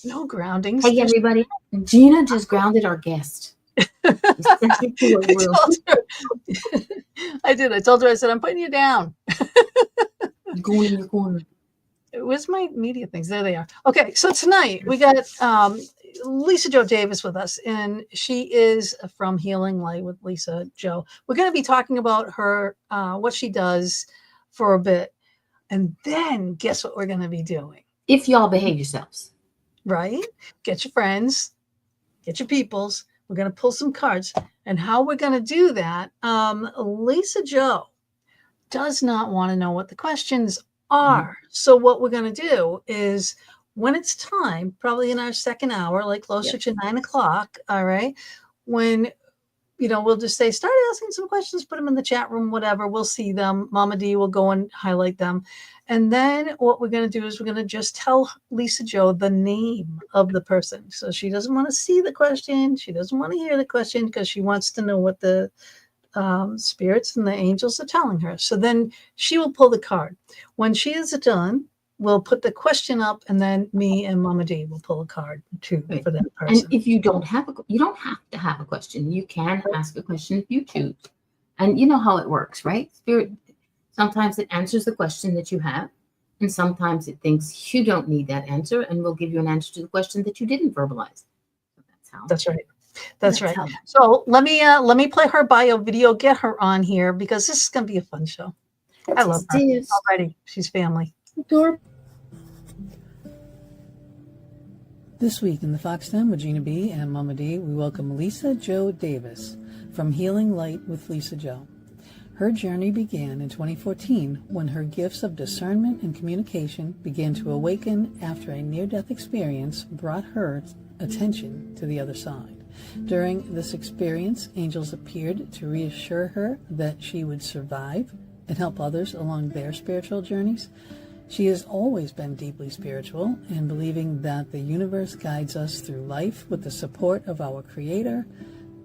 No groundings. Hey, everybody. Gina just grounded our guest. I did. I told her, I said, I'm putting you down. You're going in your corner. It was my media things. There they are. Okay, so tonight we got Lisa Jo Davis with us, and she is from Healing Light with Lisa Jo. We're going to be talking about her, what she does for a bit, and then guess what we're going to be doing? If y'all behave yourselves. Right? Get your friends, get your peoples. We're going to pull some cards, and how we're going to do that, Lisa Jo does not want to know what the questions are. So what we're going to do is when it's time, probably in our second hour, like closer to 9 o'clock. All right. When, we'll just say, start asking some questions, put them in the chat room, whatever. We'll see them. Mama D will go and highlight them. And then what we're going to do is we're going to just tell Lisa Jo the name of the person. So she doesn't want to see the question. She doesn't want to hear the question because she wants to know what the spirits and the angels are telling her. So then she will pull the card. When she is done, we'll put the question up, and then me and Mama D will pull a card too for that person. And if you don't have you don't have to have a question. You can ask a question if you choose. And you know how it works, right? Spirit, sometimes it answers the question that you have, and sometimes it thinks you don't need that answer, and we'll give you an answer to the question that you didn't verbalize. So that's how. That's right. That's right. So let me play her bio video, get her on here, because this is going to be a fun show. I love her already. She's family. Adorable. This week in the Fox Den with Gina B and Mama D, we welcome Lisa Jo Davis from Healing Light with Lisa Jo. Her journey began in 2014 when her gifts of discernment and communication began to awaken after a near-death experience brought her attention to the other side. During this experience, angels appeared to reassure her that she would survive and help others along their spiritual journeys. She has always been deeply spiritual and believing that the universe guides us through life with the support of our Creator,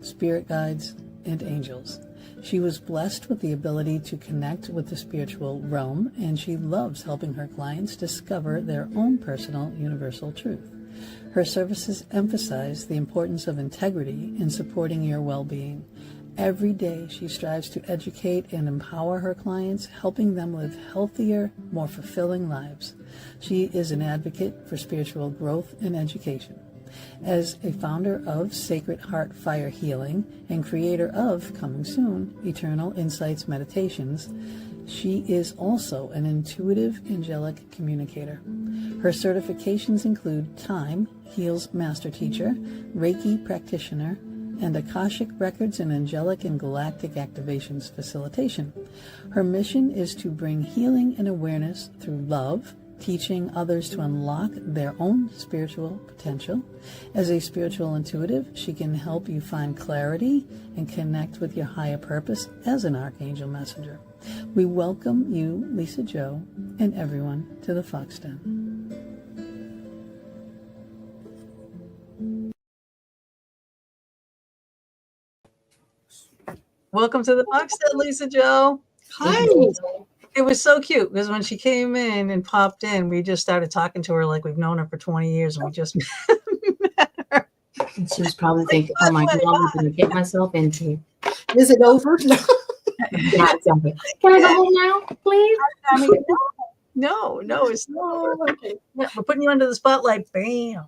spirit guides, and angels. She was blessed with the ability to connect with the spiritual realm, and she loves helping her clients discover their own personal universal truth. Her services emphasize the importance of integrity in supporting your well-being. Every day, she strives to educate and empower her clients, helping them live healthier, more fulfilling lives. She is an advocate for spiritual growth and education. As a founder of Sacred Heart Fire Healing and creator of, coming soon, Eternal Insights Meditations, she is also an intuitive angelic communicator. Her certifications include Time Heals Master Teacher, Reiki Practitioner, and Akashic Records and Angelic and Galactic Activations Facilitation. Her mission is to bring healing and awareness through love, teaching others to unlock their own spiritual potential. As a spiritual intuitive, she can help you find clarity and connect with your higher purpose as an archangel messenger. We welcome you, Lisa Jo, and everyone to the Fox Den. Welcome to the Fox Den, Lisa Jo. Hi. It was so cute because when she came in and popped in, we just started talking to her like we've known her for 20 years, and we just met her. And she was probably thinking, oh my God, I'm going to get myself into. Is it over? Yeah, exactly. Can I go home now, please? I mean, no, it's not. Okay. Yeah, we're putting you under the spotlight. Bam.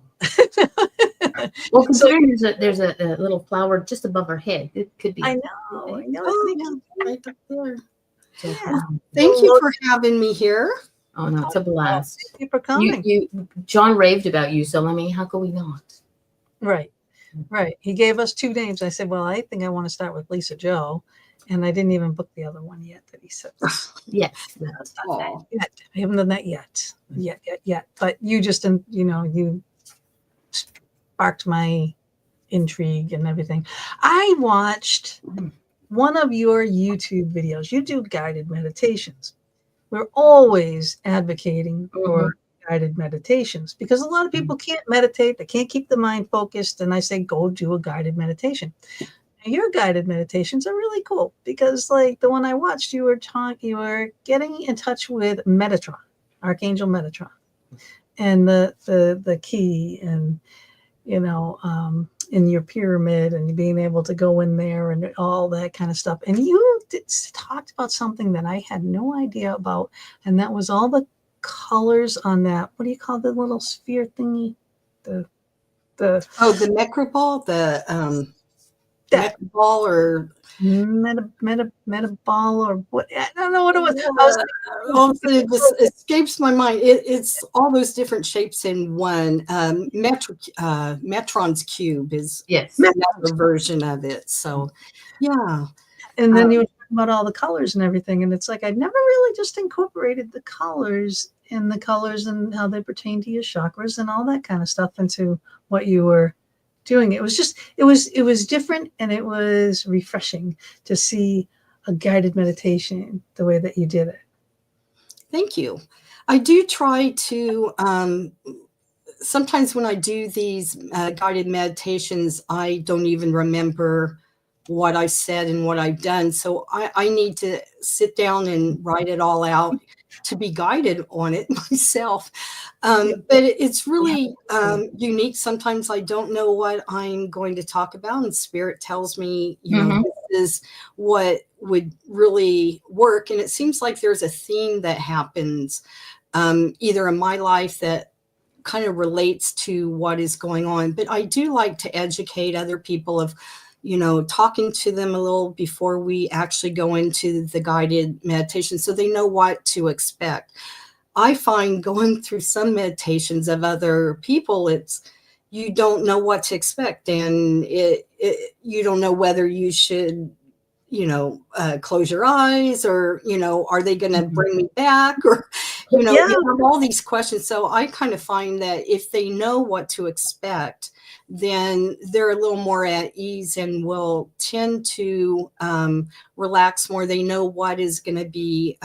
Well, considering there's a little flower just above her head, it could be. I know. Oh, right up there. Yeah. Thank you for having me here. Oh no, it's a blast. Thank you for coming. John raved about you, so how could we not? Right. He gave us two names. I said, well, I think I want to start with Lisa Jo. And I didn't even book the other one yet that he said. Yes. I haven't done that yet. But you just, you sparked my intrigue and everything. I watched one of your YouTube videos. You do guided meditations. We're always advocating for guided meditations because a lot of people can't meditate. They can't keep the mind focused. And I say, go do a guided meditation. Your guided meditations are really cool because like the one I watched, you were getting in touch with Metatron, Archangel Metatron. and the key, and in your pyramid, and being able to go in there and all that kind of stuff. And you talked about something that I had no idea about, and that was all the colors on that. What do you call the little sphere thingy? The the Mecroball, the that Mecroball, or meta ball, or what? I don't know what it was. I was also, it just escapes my mind. It's all those different shapes in one. Metron's cube is Yes. another version of it. So, yeah. And then you were talking about all the colors and everything, and it's like I'd never really just incorporated the colors and how they pertain to your chakras and all that kind of stuff into what you were doing. It was just it was different, and it was refreshing to see a guided meditation the way that you did it. Thank you. I do try to. Sometimes when I do these guided meditations, I don't even remember what I said and what I've done. So I need to sit down and write it all out to be guided on it myself. But it's really unique. Sometimes I don't know what I'm going to talk about, and Spirit tells me, this is what would really work. And it seems like there's a theme that happens either in my life that kind of relates to what is going on. But I do like to educate other people of, talking to them a little before we actually go into the guided meditation so they know what to expect. I find going through some meditations of other people, you don't know what to expect, and you don't know whether you should close your eyes, or are they going to bring me back, or you have all these questions. So I kind of find that if they know what to expect, then they're a little more at ease and will tend to relax more. They know what is going to be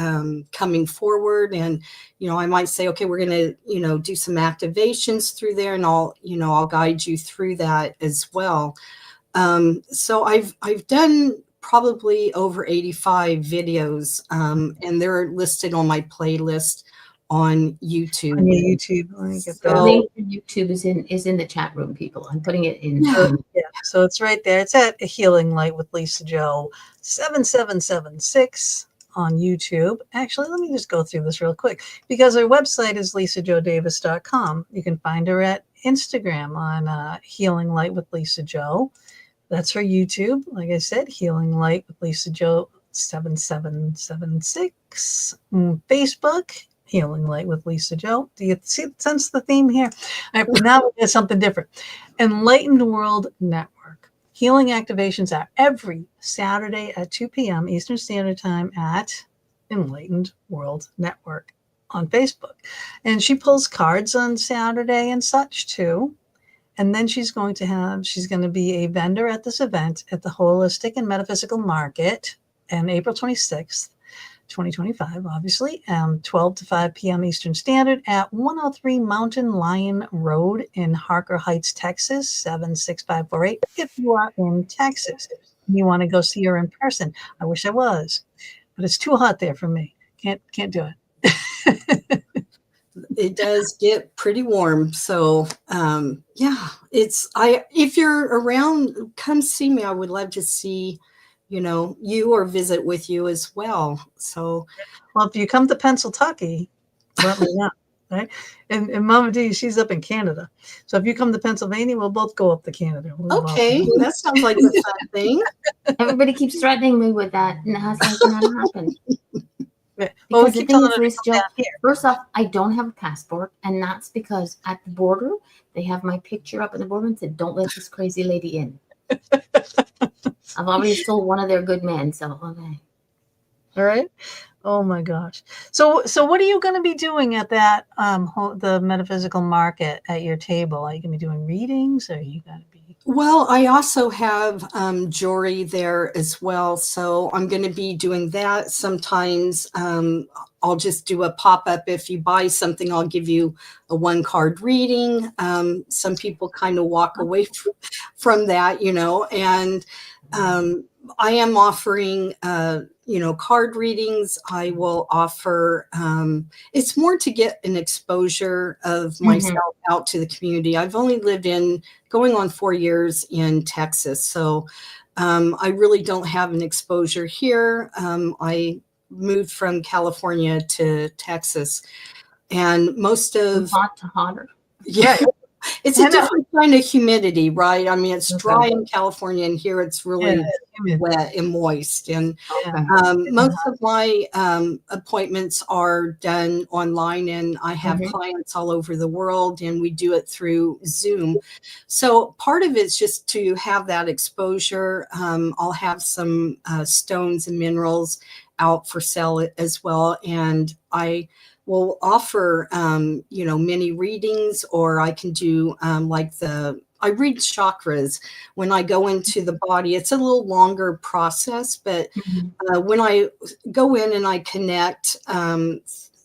coming forward. And I might say, okay, we're going to do some activations through there, and I'll guide you through that as well. So I've done probably over 85 videos, and they're listed on my playlist on YouTube. On your YouTube, let me get The that. link to YouTube is in the chat room, people. I'm putting it in. So it's right there. It's at Healing Light with Lisa Joe 7776 on YouTube. Actually, let me just go through this real quick, because her website is lisajodavis.com. You can find her at Instagram on Healing Light with Lisa Joe. That's her YouTube. Like I said, Healing Light with Lisa Joe 7776. Facebook, Healing Light with Lisa Joe. Do you sense the theme here? All right, now we get something different. Enlightened World Network. Healing activations are every Saturday at 2 p.m. Eastern Standard Time at Enlightened World Network on Facebook. And she pulls cards on Saturday and such too. And then she's going to be a vendor at this event at the Holistic and Metaphysical Market on April 26th, 2025, obviously, 12 to 5 p.m. Eastern Standard at 103 Mountain Lion Road in Harker Heights, Texas, 76548. If you are in Texas and you want to go see her in person, I wish I was, but it's too hot there for me. Can't do it. It does get pretty warm. So, if you're around, come see me. I would love to see, you or visit with you as well. So, well, if you come to Pennsylvania, let me know. Right. And Mama D, she's up in Canada. So if you come to Pennsylvania, we'll both go up to Canada. Okay. That sounds like a fun thing. Everybody keeps threatening me with that, and that's not going to happen. Well, Because the thing is this, Joe, first off, I don't have a passport, and that's because at the border, they have my picture up in the border and said, don't let this crazy lady in. I've already told one of their good men, so okay. All right. Oh my gosh. So what are you going to be doing at that the metaphysical market at your table? Are you going to be doing readings, or are you going to be? Well, I also have jewelry there as well. So I'm going to be doing that. Sometimes I'll just do a pop-up. If you buy something, I'll give you a 1-card reading. Some people kind of walk away from that, and I am offering card readings. I will offer, it's more to get an exposure of myself out to the community. I've only lived going on 4 years in Texas. So I really don't have an exposure here. I moved from California to Texas, and most From of, hot to hotter. yeah, it's a different kind of humidity, right? I mean, it's dry Okay. in California, and here it's really humid. wet and moist. And Okay. most of my appointments are done online, and I have clients all over the world, and we do it through Zoom. So part of it's just to have that exposure. I'll have some stones and minerals out for sale as well, and I will offer mini readings, or I can do I read chakras when I go into the body. It's a little longer process, but when I go in and I connect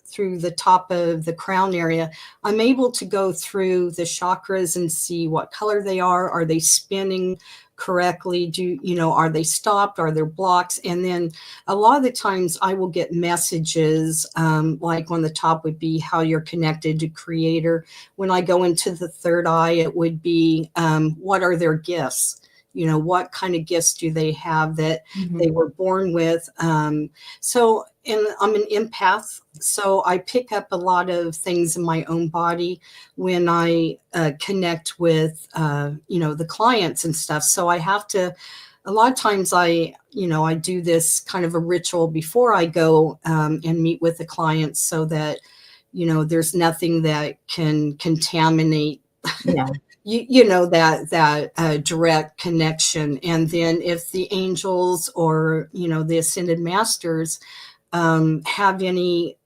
through the top of the crown area, I'm able to go through the chakras and see what color they are. Are they spinning correctly? Are they stopped? Are there blocks? And then a lot of the times I will get messages, like on the top would be how you're connected to Creator. When I go into the third eye, it would be what are their gifts? What kind of gifts do they have that they were born with? And I'm an empath, so I pick up a lot of things in my own body when I connect with, the clients and stuff. So I have to, a lot of times I do this kind of a ritual before I go and meet with the clients, so that, there's nothing that can contaminate that direct connection. And then if the angels or the ascended masters have any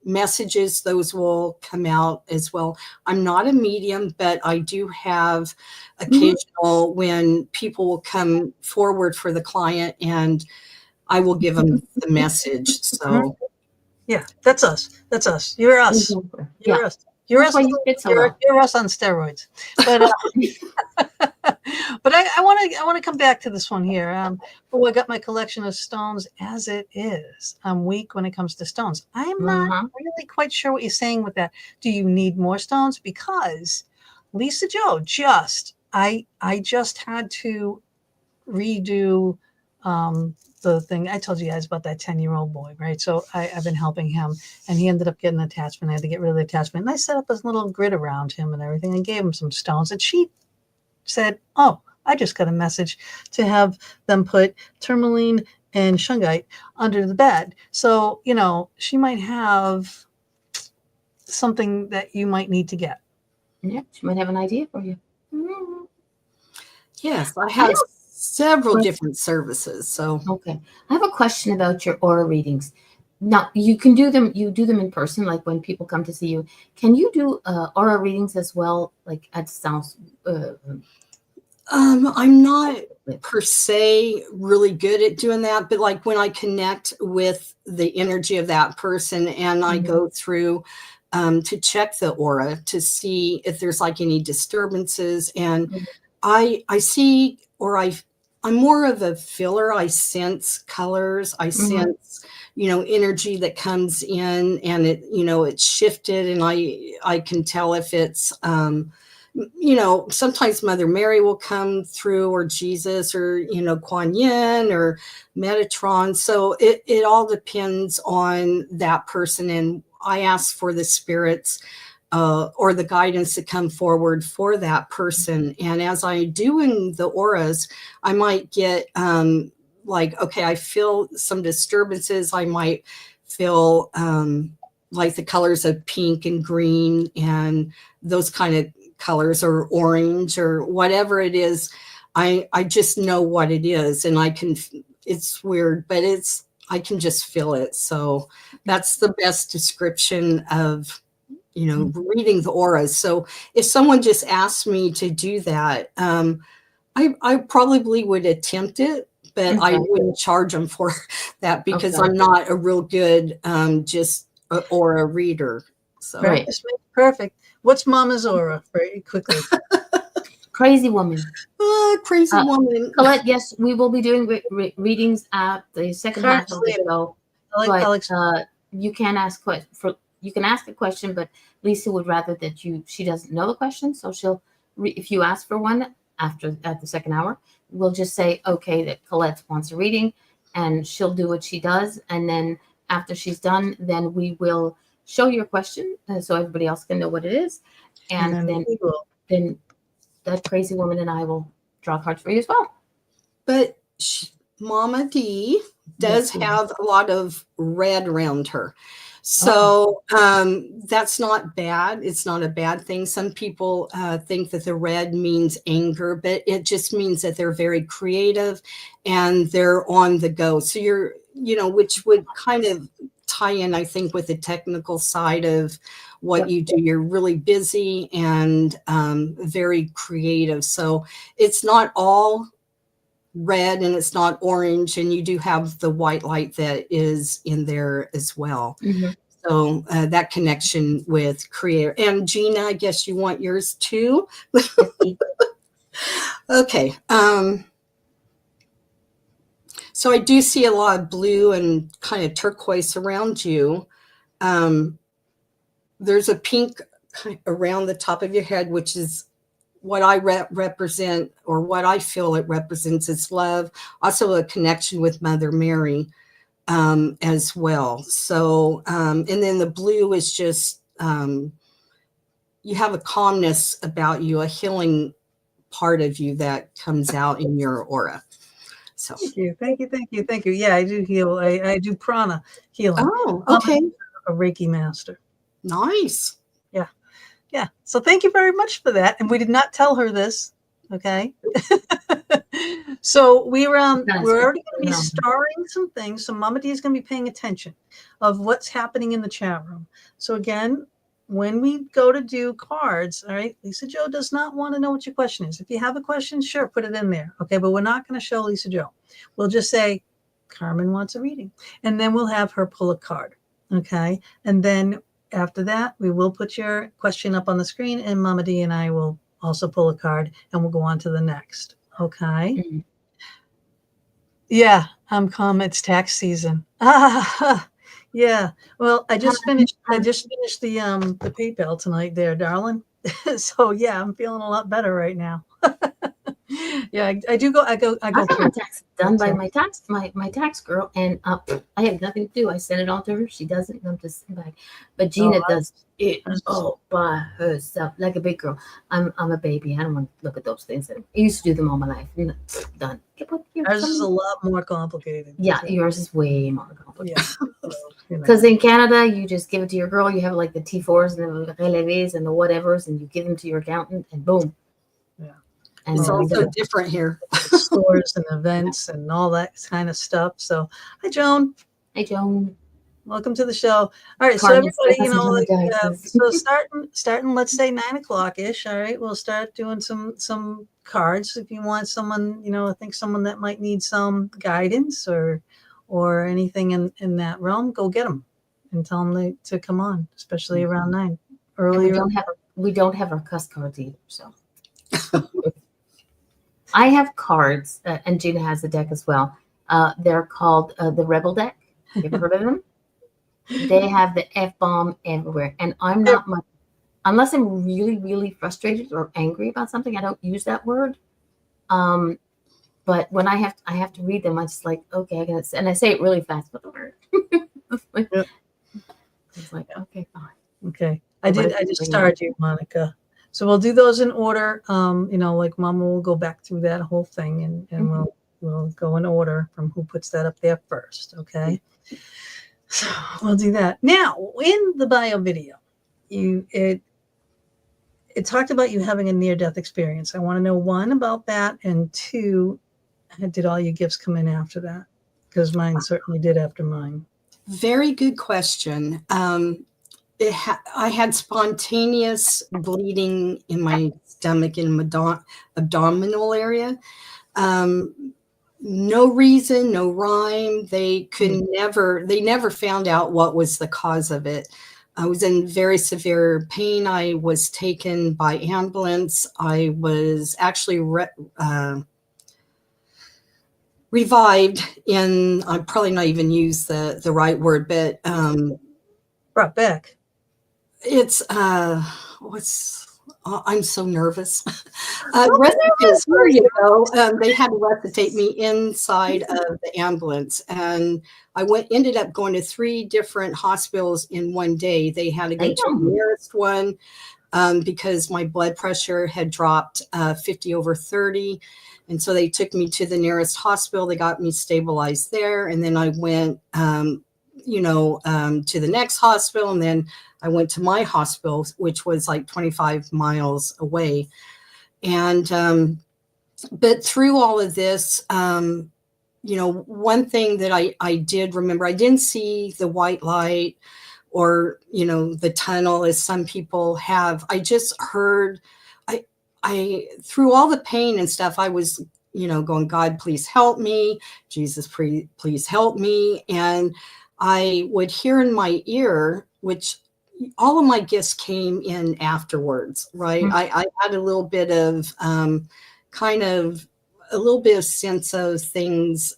messages, those will come out as well. I'm not a medium, but I do have occasional when people will come forward for the client, and I will give them the message. So yeah, that's us. You're us. You're us. You're us. You're us on steroids. But but I want to come back to this one here. I got my collection of stones as it is. I'm weak when it comes to stones. I'm not really quite sure what you're saying with that. Do you need more stones? Because Lisa Joe I just had to redo the thing I told you guys about, that 10-year-old boy, right? So I've been helping him, and he ended up getting an attachment. I had to get rid of the attachment, and I set up this little grid around him and everything, and gave him some stones. And she said, "Oh, I just got a message to have them put tourmaline and shungite under the bed." So she might have something that you might need to get. Yeah, she might have an idea for you. Yes, I have several different services. So okay, I have a question about your aura readings. Now you can do them. You do them in person, like when people come to see you. Can you do aura readings as well, like at South? I'm not per se really good at doing that, but like when I connect with the energy of that person, and I go through to check the aura to see if there's like any disturbances, and I see, or I'm more of a feeler. I sense colors. I sense, energy that comes in, and it's shifted, and I can tell if it's, sometimes Mother Mary will come through, or Jesus, or, Kuan Yin, or Metatron. So it all depends on that person. And I ask for the spirits or the guidance to come forward for that person. And as I do in the auras, I might get okay, I feel some disturbances. I might feel like the colors of pink and green and those kind of colors, or orange, or whatever it is. I just know what it is, and it's weird, but I can just feel it. So that's the best description of reading the auras. So if someone just asked me to do that, I probably would attempt it, but I wouldn't charge them for that, because I'm not a real good just aura reader. So Perfect. What's Mama's aura? Very quickly. Crazy woman. Crazy woman. Colette, yes, we will be doing readings at the second half Cards of the later. show. I'll But you can ask you can ask a question, but Lisa would rather that she doesn't know the question, so she'll if you ask for one at the second hour, we'll just say okay that Colette wants a reading, and she'll do what she does, and then after she's done, then we will show your question so everybody else can know what it is, and then that crazy woman and I will draw cards for you as well. But Mama D does have a lot of red around her. So that's not bad. It's not a bad thing. Some people think that the red means anger, but it just means that they're very creative and they're on the go. So which would kind of tie in, I think, with the technical side of what you do. You're really busy and very creative. So it's not all red and it's not orange, and you do have the white light that is in there as well. So that connection with creator. And Gina, I guess you want yours too. Okay. So I do see a lot of blue and kind of turquoise around you. There's a pink around the top of your head, which is what I represent, or what I feel it represents, is love. Also a connection with Mother Mary as well. So, and then the blue is just, you have a calmness about you, a healing part of you that comes out in your aura. So Thank you. Yeah, I do heal. I do prana healing. Oh, okay. A Reiki master. Nice. Yeah. So thank you very much for that. And we did not tell her this. Okay. So we're already going to be starring some things. So Mama D is going to be paying attention of what's happening in the chat room. So again, when we go to do cards, all right, Lisa Jo does not want to know what your question is. If you have a question, sure, put it in there. Okay. But we're not going to show Lisa Jo. We'll just say Carmen wants a reading, and then we'll have her pull a card. Okay. And then after that, we will put your question up on the screen, and Mama D and I will also pull a card, and we'll go on to the next. Okay. Yeah, I'm calm. It's tax season. Yeah. Well, I just finished the PayPal tonight there, darling. So yeah, I'm feeling a lot better right now. Yeah, I do go. I go. I got my taxes done by my tax girl, and I have nothing to do. I send it all to her. She does it, and I'm just sitting back. But Gina does it all by herself, like a big girl. I'm a baby. I don't want to look at those things. I used to do them all my life. Done. Ours is a lot more complicated. Yeah, yours is way more complicated. Yeah. Because in Canada, you just give it to your girl. You have like the T4s and the relevés and the whatevers, and you give them to your accountant, and boom. Yeah. And it's also different here. Stores and events and all that kind of stuff. So, hi, Joan. Hi, Joan. Welcome to the show. All right, so everybody, so starting, let's say 9:00 ish. All right, we'll start doing some cards. If you want someone, I think someone that might need some guidance or anything in that realm, go get them and tell them to come on, especially around 9 earlier. We don't have our cuss cards either, so. I have cards, and Gina has a deck as well. They're called the Rebel deck. You ever heard of them? They have the F-bomb everywhere, and I'm not much, unless I'm really, really frustrated or angry about something. I don't use that word. But when I have to read them, I'm just like, okay, and I say it really fast, but the word. It's like, okay, fine. Okay, I just started you, Monica. So we'll do those in order. Like Mama will go back through that whole thing, and we'll go in order from who puts that up there first. Okay. So we'll do that. Now, in the bio video, it talked about you having a near-death experience. I want to know, 1, about that, and 2, did all your gifts come in after that? Because mine certainly did after mine. Very good question. I had spontaneous bleeding in my stomach and abdominal area. No reason, no rhyme. They never found out what was the cause of it. I was in very severe pain. I was taken by ambulance. I was actually revived in, I'm probably not even use the right word, but Brought back. it's I'm so nervous. nervous. There you go. They had to resuscitate me inside of the ambulance, and I ended up going to 3 different hospitals in one day. They had to go to the nearest one because my blood pressure had dropped 50 over 30. And so they took me to the nearest hospital. They got me stabilized there. And then I went, to the next hospital. And then I went to my hospital, which was like 25 miles away. And, but through all of this, one thing that I did remember, I didn't see the white light or, the tunnel as some people have. I just heard, I through all the pain and stuff, I was, going, God, please help me. Jesus, please help me. And I would hear in my ear, which all of my gifts came in afterwards, right? Mm-hmm. I had a little bit of kind of a little bit of sense of things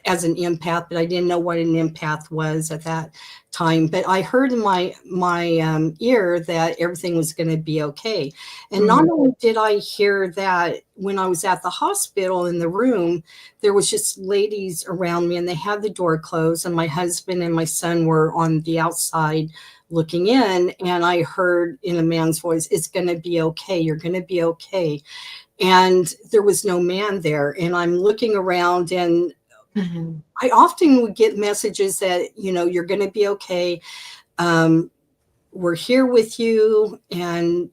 as an empath, but I didn't know what an empath was at that time. But I heard in my ear that everything was going to be okay. And not only did I hear that when I was at the hospital in the room, there was just ladies around me and they had the door closed, and my husband and my son were on the outside looking in. And I heard in a man's voice, "It's going to be okay. You're going to be okay." And there was no man there. And I'm looking around, and I often would get messages that, you're going to be okay. We're here with you. And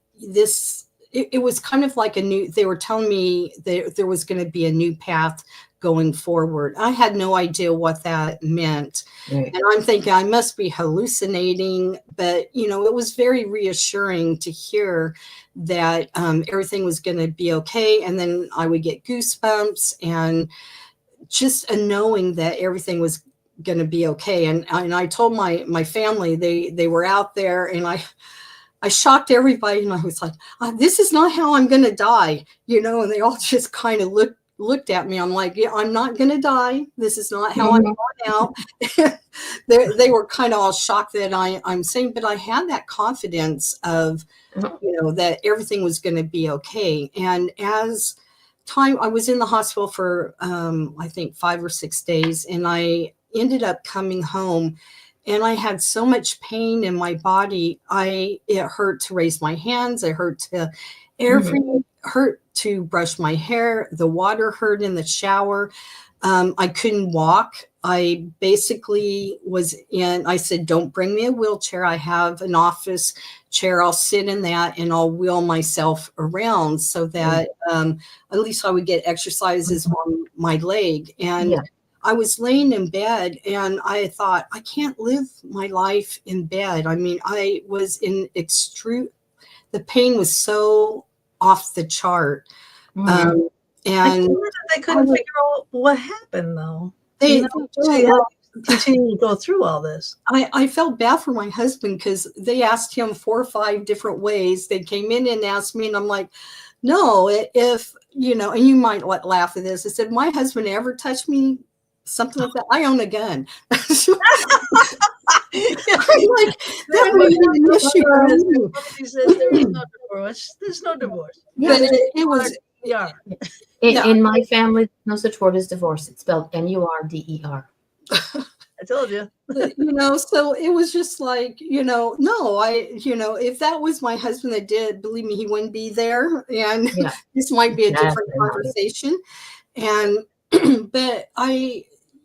it was kind of like they were telling me that there was going to be a new path going forward. I had no idea what that meant. Right. And I'm thinking I must be hallucinating, but, it was very reassuring to hear that everything was going to be okay. And then I would get goosebumps and just a knowing that everything was going to be okay. And I told my family, they were out there, and I shocked everybody. And I was like, this is not how I'm going to die, and they all just kind of looked at me. I'm like, yeah, I'm not going to die. This is not how I'm going out. They were kind of all shocked that I'm saying, but I had that confidence of, that everything was going to be okay. And as time, I was in the hospital for I think 5 or 6 days, and I ended up coming home, and I had so much pain in my body. It hurt to raise my hands. It hurt to brush my hair. The water hurt in the shower. I couldn't walk. I basically I said, don't bring me a wheelchair. I have an office chair. I'll sit in that and I'll wheel myself around so that at least I would get exercises on my leg. And I was laying in bed, and I thought, I can't live my life in bed. I mean, I was in the pain was so off the chart. And they couldn't figure out what happened, though. They continue to go through all this. I felt bad for my husband because they asked him 4 or 5 different ways. They came in and asked me, and I'm like, no, if, and you might laugh at this. I said, my husband ever touched me, something like that, I own a gun. I'm like, that would be an issue. He says, there's no divorce. There's no divorce. But it was. Yeah. In my family, no such word as divorce. It's spelled N-U-R-D-E-R. I told you. So it was just like, no, if that was my husband that did, believe me, he wouldn't be there. And this might be a different conversation. And, but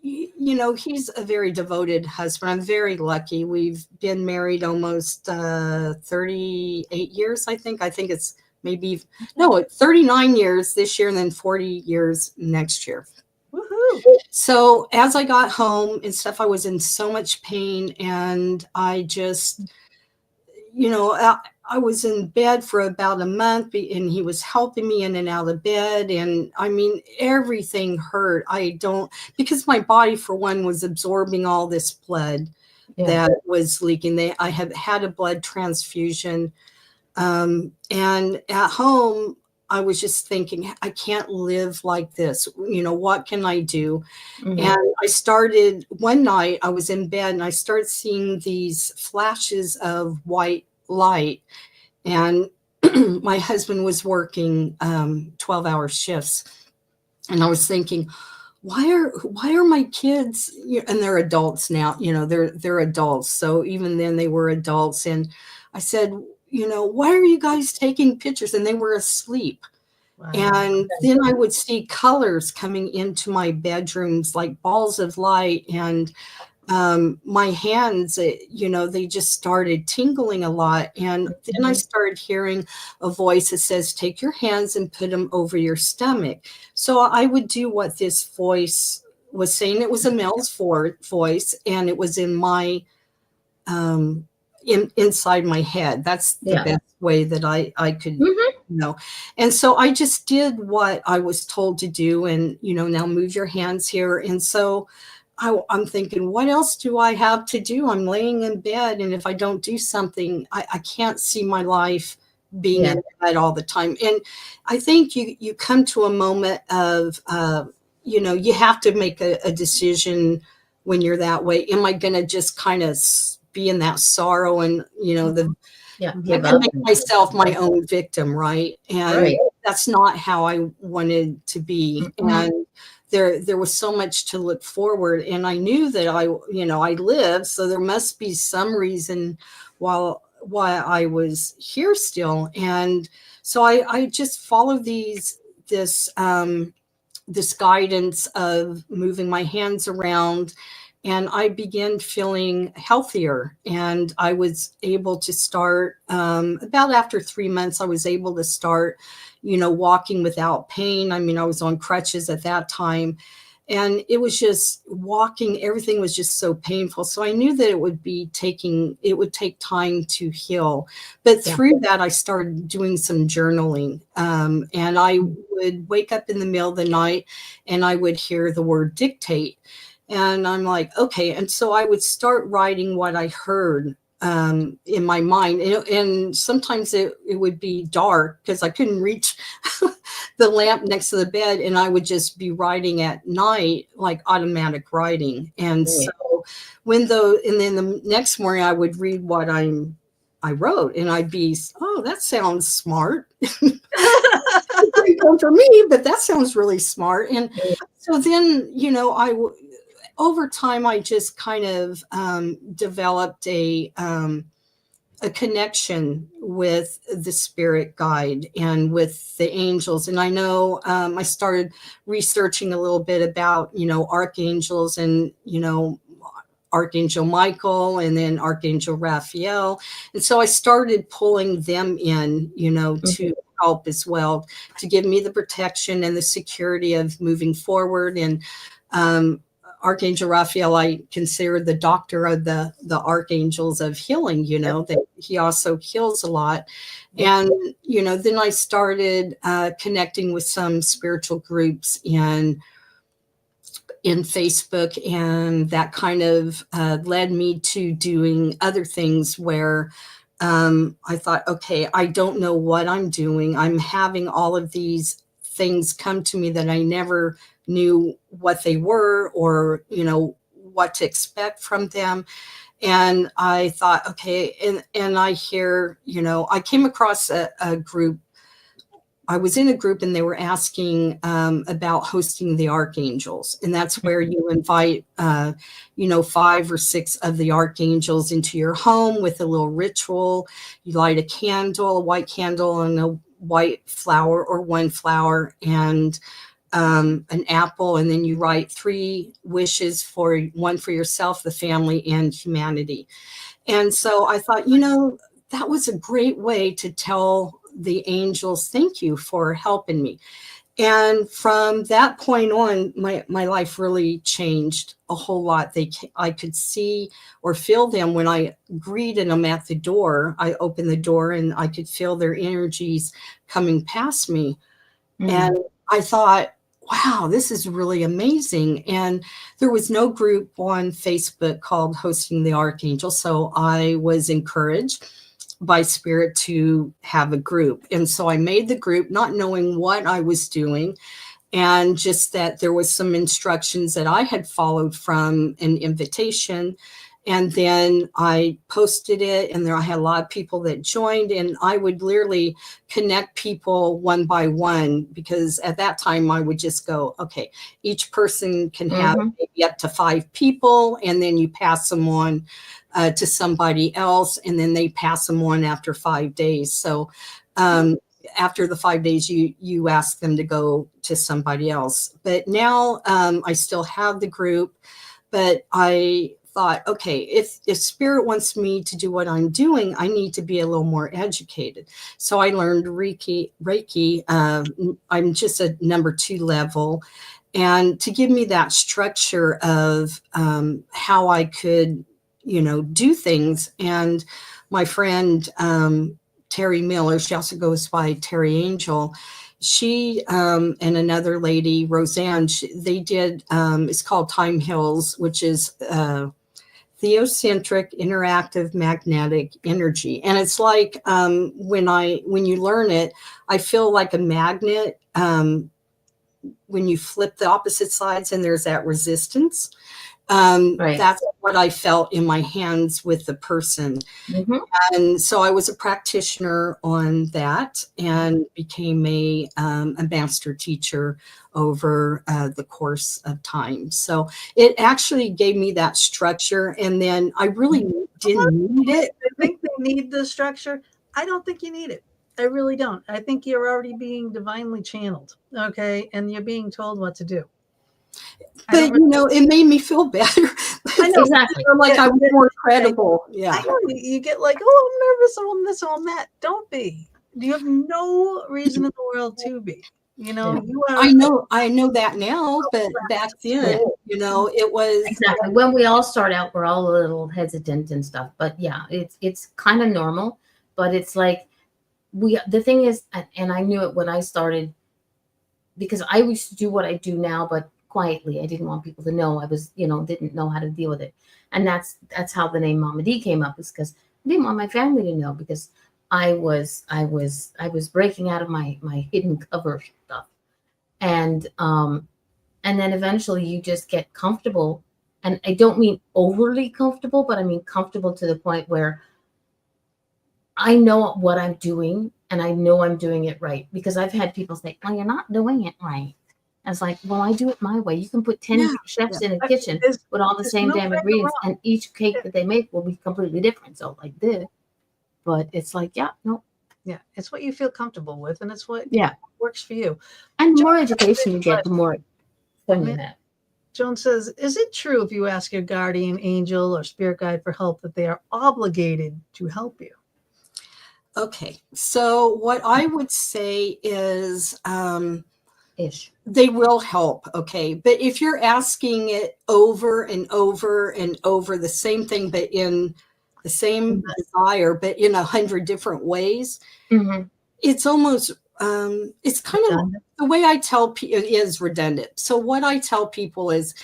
he's a very devoted husband. I'm very lucky. We've been married almost 38 years, I think. I think it's 39 years this year, and then 40 years next year. Woohoo. So as I got home and stuff, I was in so much pain, and I just, I was in bed for about a month, and he was helping me in and out of bed. And I mean, everything hurt. Because my body, for one, was absorbing all this blood. Yeah. that was leaking. I had had a blood transfusion. And at home, I was just thinking, I can't live like this. What can I do? Mhm. And I started one night, I was in bed and I started seeing these flashes of white light. And my husband was working 12-hour shifts. And I was thinking, why are my kids, and they're adults now, they're adults. So even then they were adults. And I said, why are you guys taking pictures? And they were asleep. Wow. And then I would see colors coming into my bedrooms, like balls of light. And my hands, they just started tingling a lot. And then I started hearing a voice that says, take your hands and put them over your stomach. So I would do what this voice was saying. It was a male's voice, and it was in my inside my head. That's the Yeah. best way that I could, Mhm. And so I just did what I was told to do, and now move your hands here. And so I'm thinking, what else do I have to do? I'm laying in bed, and if I don't do something, I can't see my life being Yeah. in bed all the time. And I think you come to a moment of, you have to make a decision when you're that way. Am I going to just kind of be in that sorrow and, Yeah. I Give can up. make myself my own victim, right? And Right. that's not how I wanted to be. Mhm. And there was so much to look forward. And I knew that I lived, so there must be some reason why I was here still. And so I just followed this guidance of moving my hands around, and I began feeling healthier. And I was able to start, about after 3 months, I was able to start, walking without pain. I mean, I was on crutches at that time, and it was just walking. Everything was just so painful. So I knew that it would take time to heal. But Yeah. through that, I started doing some journaling. And I would wake up in the middle of the night and I would hear the word dictate. And I'm like, okay. And so I would start writing what I heard in my mind. And sometimes it would be dark because I couldn't reach the lamp next to the bed. And I would just be writing at night, like automatic writing. And Right. so and then the next morning I would read what I wrote, and I'd be, oh, that sounds smart. For me, but that sounds really smart. And so then, over time, I just kind of developed a connection with the spirit guide and with the angels. And I know I started researching a little bit about, archangels, and, Archangel Michael and then Archangel Raphael. And so I started pulling them in, to help as well, to give me the protection and the security of moving forward. And Archangel Raphael, I consider the doctor of the archangels of healing, that he also heals a lot. And, then I started connecting with some spiritual groups in Facebook, and that kind of led me to doing other things where I thought, okay, I don't know what I'm doing. I'm having all of these things come to me that I never knew what they were, or, what to expect from them. And I thought, okay, and I hear, I came across a group. I was in a group and they were asking about hosting the archangels. And that's where you invite, 5 or 6 of the archangels into your home with a little ritual. You light a candle, a white candle, and a white flower or one flower, and an apple. And then you write 3 wishes, one for yourself, the family, and humanity. And so I thought, that was a great way to tell the angels, thank you for helping me. And from that point on, my life really changed a whole lot. I could see or feel them when I greeted them at the door. I opened the door and I could feel their energies coming past me. And I thought, wow, this is really amazing. And there was no group on Facebook called Hosting the Archangel. So I was encouraged by Spirit to have a group. And so I made the group not knowing what I was doing, and just that there was some instructions that I had followed from an invitation. And then I posted it, and there I had a lot of people that joined, and I would literally connect people one by one, because at that time I would just go, okay, each person can have maybe up to 5 people, and then you pass them on to somebody else, and then they pass them on after 5 days. So after the 5 days, you ask them to go to somebody else. But now I still have the group, but I thought, okay, if Spirit wants me to do what I'm doing, I need to be a little more educated. So I learned Reiki. I'm just a number 2 level. And to give me that structure of how I could, do things. And my friend, Terry Miller, she also goes by Terry Angel. She and another lady, Roseanne, they did, it's called Time Hills, which is theocentric interactive magnetic energy. And it's like when you learn it, I feel like a magnet when you flip the opposite sides and there's that resistance. Right. That's what I felt in my hands with the person. And so I was a practitioner on that and became a master teacher over the course of time. So it actually gave me that structure. And then I really didn't need it. I think they need the structure. I don't think you need it. I really don't. I think you're already being divinely channeled. Okay. And you're being told what to do. But it made me feel better. I know, exactly. Like I was more credible. Yeah. I know you get like, oh, I'm nervous, oh, I'm this, oh, I'm that. Don't be. You have no reason in the world to be. You are. I know that now, but back then, it was exactly. When we all start out, we're all a little hesitant and stuff. But yeah, it's kind of normal. But it's like the thing is, and I knew it when I started, because I used to do what I do now, but quietly. I didn't want people to know. I was, didn't know how to deal with it. And that's how the name Mama D came up, is because I didn't want my family to know, because I was breaking out of my hidden cover stuff. And then eventually you just get comfortable. And I don't mean overly comfortable, but I mean comfortable to the point where I know what I'm doing, and I know I'm doing it right, because I've had people say, well, you're not doing it right. I was like, well, I do it my way. You can put 10 chefs in a kitchen with all the same damn ingredients, and each cake that they make will be completely different. So like this, but it's like, Yeah, it's what you feel comfortable with, and it's what works for you. And the more education you get, the more fun you have. Joan says, is it true if you ask your guardian angel or spirit guide for help that they are obligated to help you? Okay, so what I would say is Ish. they will help, okay? But if you're asking it over and over and over, the same thing, but in the same desire, but in 100 different ways, it's almost, it's kind of the way I tell people is redundant. So what I tell people is,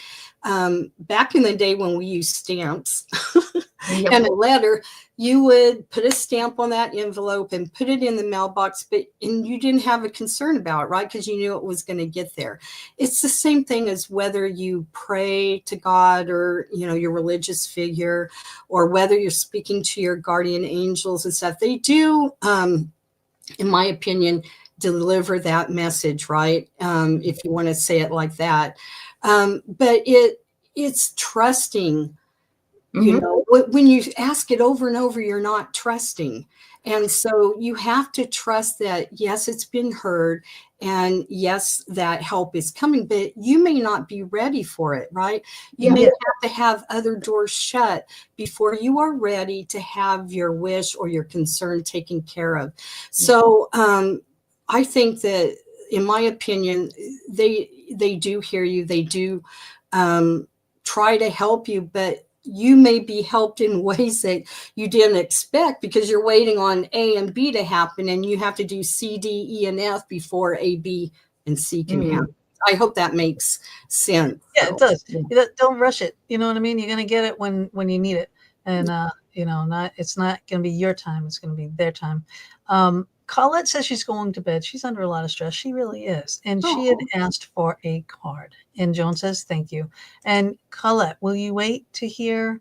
back in the day when we used stamps and a letter, you would put a stamp on that envelope and put it in the mailbox, and you didn't have a concern about it, right? Because you knew it was going to get there. It's the same thing as whether you pray to God or, your religious figure, or whether you're speaking to your guardian angels and stuff. They do, in my opinion, deliver that message, right? If you want to say it like that. But it's trusting. When you ask it over and over, you're not trusting. And so you have to trust that, yes, it's been heard, and yes, that help is coming, but you may not be ready for it, right? You may have to have other doors shut before you are ready to have your wish or your concern taken care of. So I think that, in my opinion, they do hear you. They do try to help you, but you may be helped in ways that you didn't expect, because you're waiting on A and B to happen, and you have to do C, D, E, and F before A, B, and C can happen. I hope that makes sense. Yeah, So. it does. Yeah. Don't rush it. You know what I mean? You're gonna get it when you need it, and it's not gonna be your time. It's gonna be their time. Colette says she's going to bed. She's under a lot of stress. She really is, and she had asked for a card. And Joan says thank you. And Colette, will you wait to hear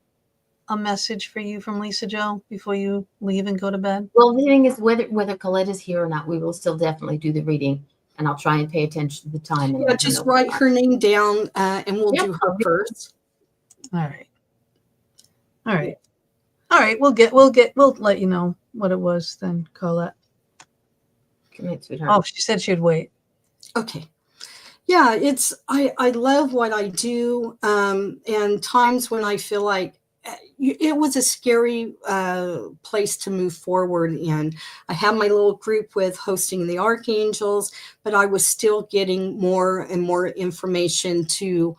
a message for you from Lisa Joe before you leave and go to bed? Well, the thing is, whether Colette is here or not, we will still definitely do the reading, and I'll try and pay attention to the time. And Yeah, just write her name down, and we'll do her first. All right. All right. All right. We'll let you know what it was then, Colette. Come here, sweetheart. Oh, she said she'd wait. Okay. Yeah, I love what I do, and times when I feel like it was a scary place to move forward in. I had my little group with hosting the Archangels, but I was still getting more and more information to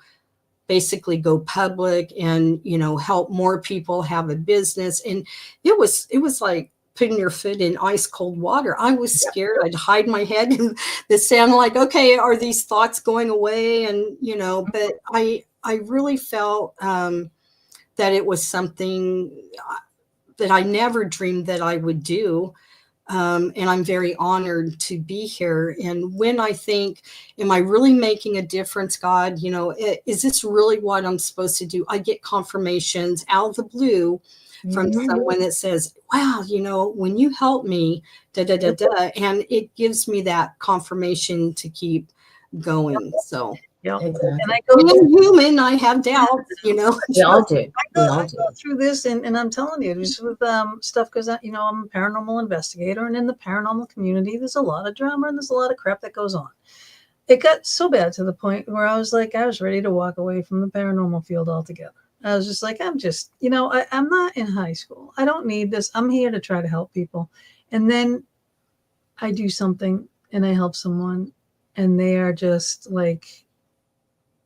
basically go public and, help more people have a business. And it was like putting your foot in ice cold water. I was scared. I'd hide my head in the sand, like, okay, are these thoughts going away? And, but I really felt that it was something that I never dreamed that I would do. And I'm very honored to be here. And when I think, am I really making a difference, God? Is this really what I'm supposed to do? I get confirmations out of the blue from someone that says, wow, when you help me, da, da, da, da. And it gives me that confirmation to keep going. So. Yeah, Exactly. and I'm human. I have doubts, We all do. I go through this, and I'm telling you, just with stuff, because I'm a paranormal investigator, and in the paranormal community, there's a lot of drama and there's a lot of crap that goes on. It got so bad to the point where I was ready to walk away from the paranormal field altogether. I was just like, I'm not in high school. I don't need this. I'm here to try to help people. And then I do something and I help someone, and they are just like,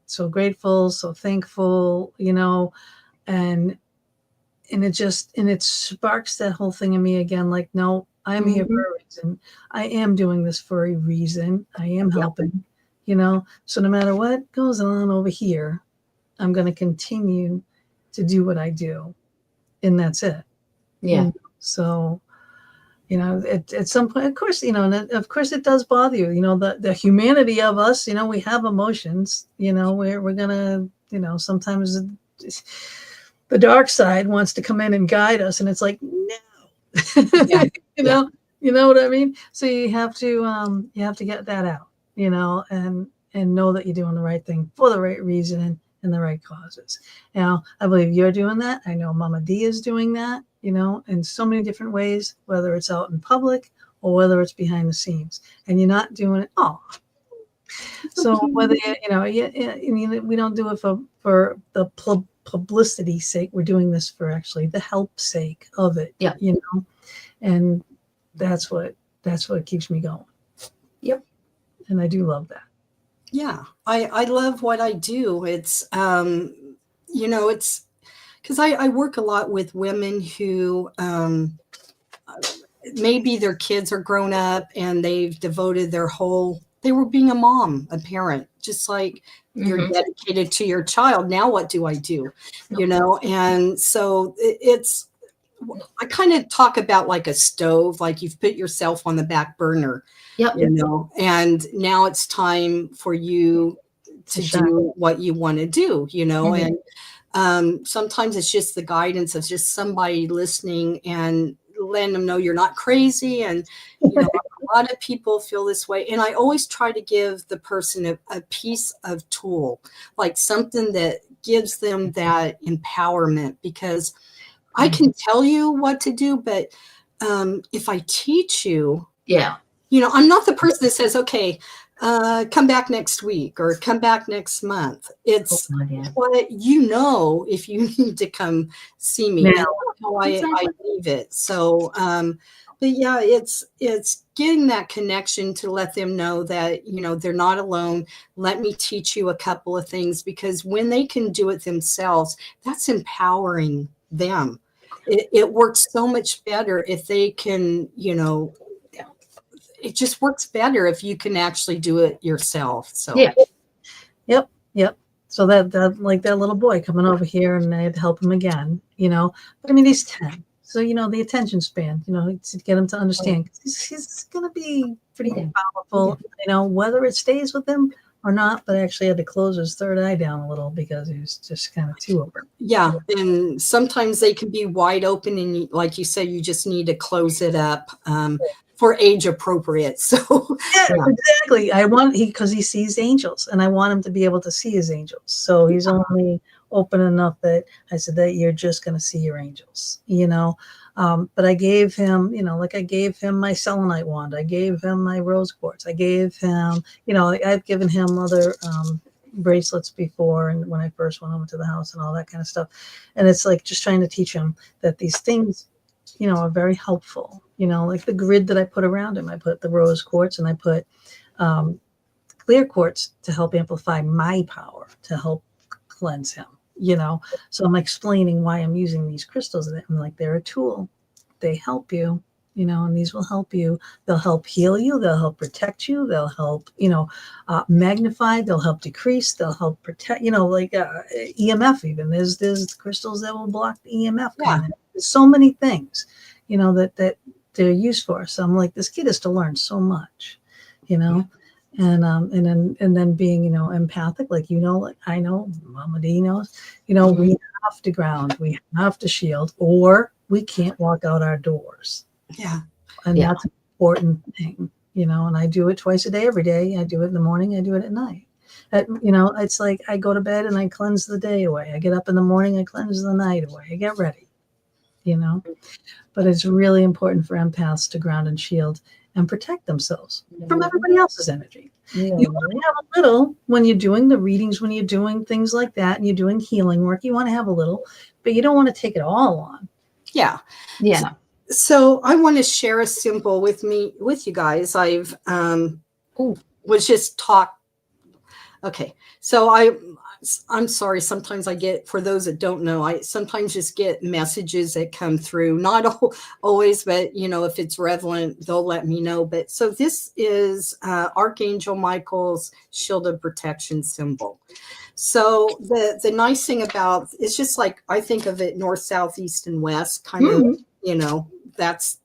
so grateful, so thankful, and it sparks that whole thing in me again. Like, no, I'm here for a reason. I am doing this for a reason. I am helping, so no matter what goes on over here, I'm going to continue to do what I do. And that's it. Yeah. So, at some point, of course, and of course it does bother you, the humanity of us, we have emotions, we're gonna, sometimes the dark side wants to come in and guide us, and it's like, no, you know what I mean? So you have to get that out, and know that you're doing the right thing for the right reason and the right causes. Now, I believe you're doing that. I know Mama D is doing that, in so many different ways, whether it's out in public or whether it's behind the scenes, and you're not doing it all. So whether, we don't do it for the publicity sake. We're doing this for actually the help sake of it, and that's what keeps me going. Yep. And I do love that. Yeah, I love what I do. It's, it's because I work a lot with women who maybe their kids are grown up and they've devoted they were being a mom, a parent, just like you're dedicated to your child. Now what do I do? And so I kind of talk about like a stove, like you've put yourself on the back burner. Yep. And now it's time for you to do what you want to do, and sometimes it's just the guidance of just somebody listening and letting them know you're not crazy. And, a lot of people feel this way. And I always try to give the person a piece of tool, like something that gives them that empowerment, because I can tell you what to do, but if I teach you, I'm not the person that says, okay, come back next week or come back next month. It's what if you need to come see me. That's how I leave it. So, but yeah, it's getting that connection to let them know that, they're not alone. Let me teach you a couple of things, because when they can do it themselves, that's empowering them. It works so much better if they can, it just works better if you can actually do it yourself. So Yep. Yep. So that like that little boy coming over here and I had to help him again, but I mean, he's 10. So, the attention span, to get him to understand, 'cause he's going to be pretty Yeah. powerful, whether it stays with him or not, but I actually had to close his third eye down a little because he was just kind of too open. Yeah, and sometimes they can be wide open, and like you said, you just need to close it up for age appropriate. So Yeah, exactly. Because he sees angels, and I want him to be able to see his angels. So he's only open enough that I said that you're just going to see your angels, But I gave him, like I gave him my selenite wand. I gave him my rose quartz. I gave him, I've given him other bracelets before, and when I first went over to the house and all that kind of stuff. And it's like just trying to teach him that these things are very helpful. Like the grid that I put around him, I put the rose quartz and I put clear quartz to help amplify my power, to help cleanse him, So I'm explaining why I'm using these crystals. And I'm like, they're a tool. They help you, and these will help you. They'll help heal you. They'll help protect you. They'll help, magnify. They'll help decrease. They'll help protect, like EMF even. There's crystals that will block the EMF. Yeah. There's so many things, that they're used for. So I'm like, this kid has to learn so much, and then being, empathic, like, like I know, Mama D knows, we have to ground, we have to shield, or we can't walk out our doors. Yeah. And that's an important thing, and I do it twice a day, every day. I do it in the morning, I do it at night. It's like I go to bed and I cleanse the day away. I get up in the morning, I cleanse the night away. I get ready. But it's really important for empaths to ground and shield and protect themselves from everybody else's energy. You want to have a little when you're doing the readings, when you're doing things like that, and you're doing healing work. You want to have a little, but you don't want to take it all on. Yeah. Yeah. So I want to share a symbol with you guys. I've was just talk. Okay. So I'm sorry. Sometimes I get, for those that don't know, I sometimes just get messages that come through, not always, but if it's relevant, they'll let me know. But so this is Archangel Michael's shield of protection symbol. So the nice thing about it's just like, I think of it north, south, east, and west, kind of, that's,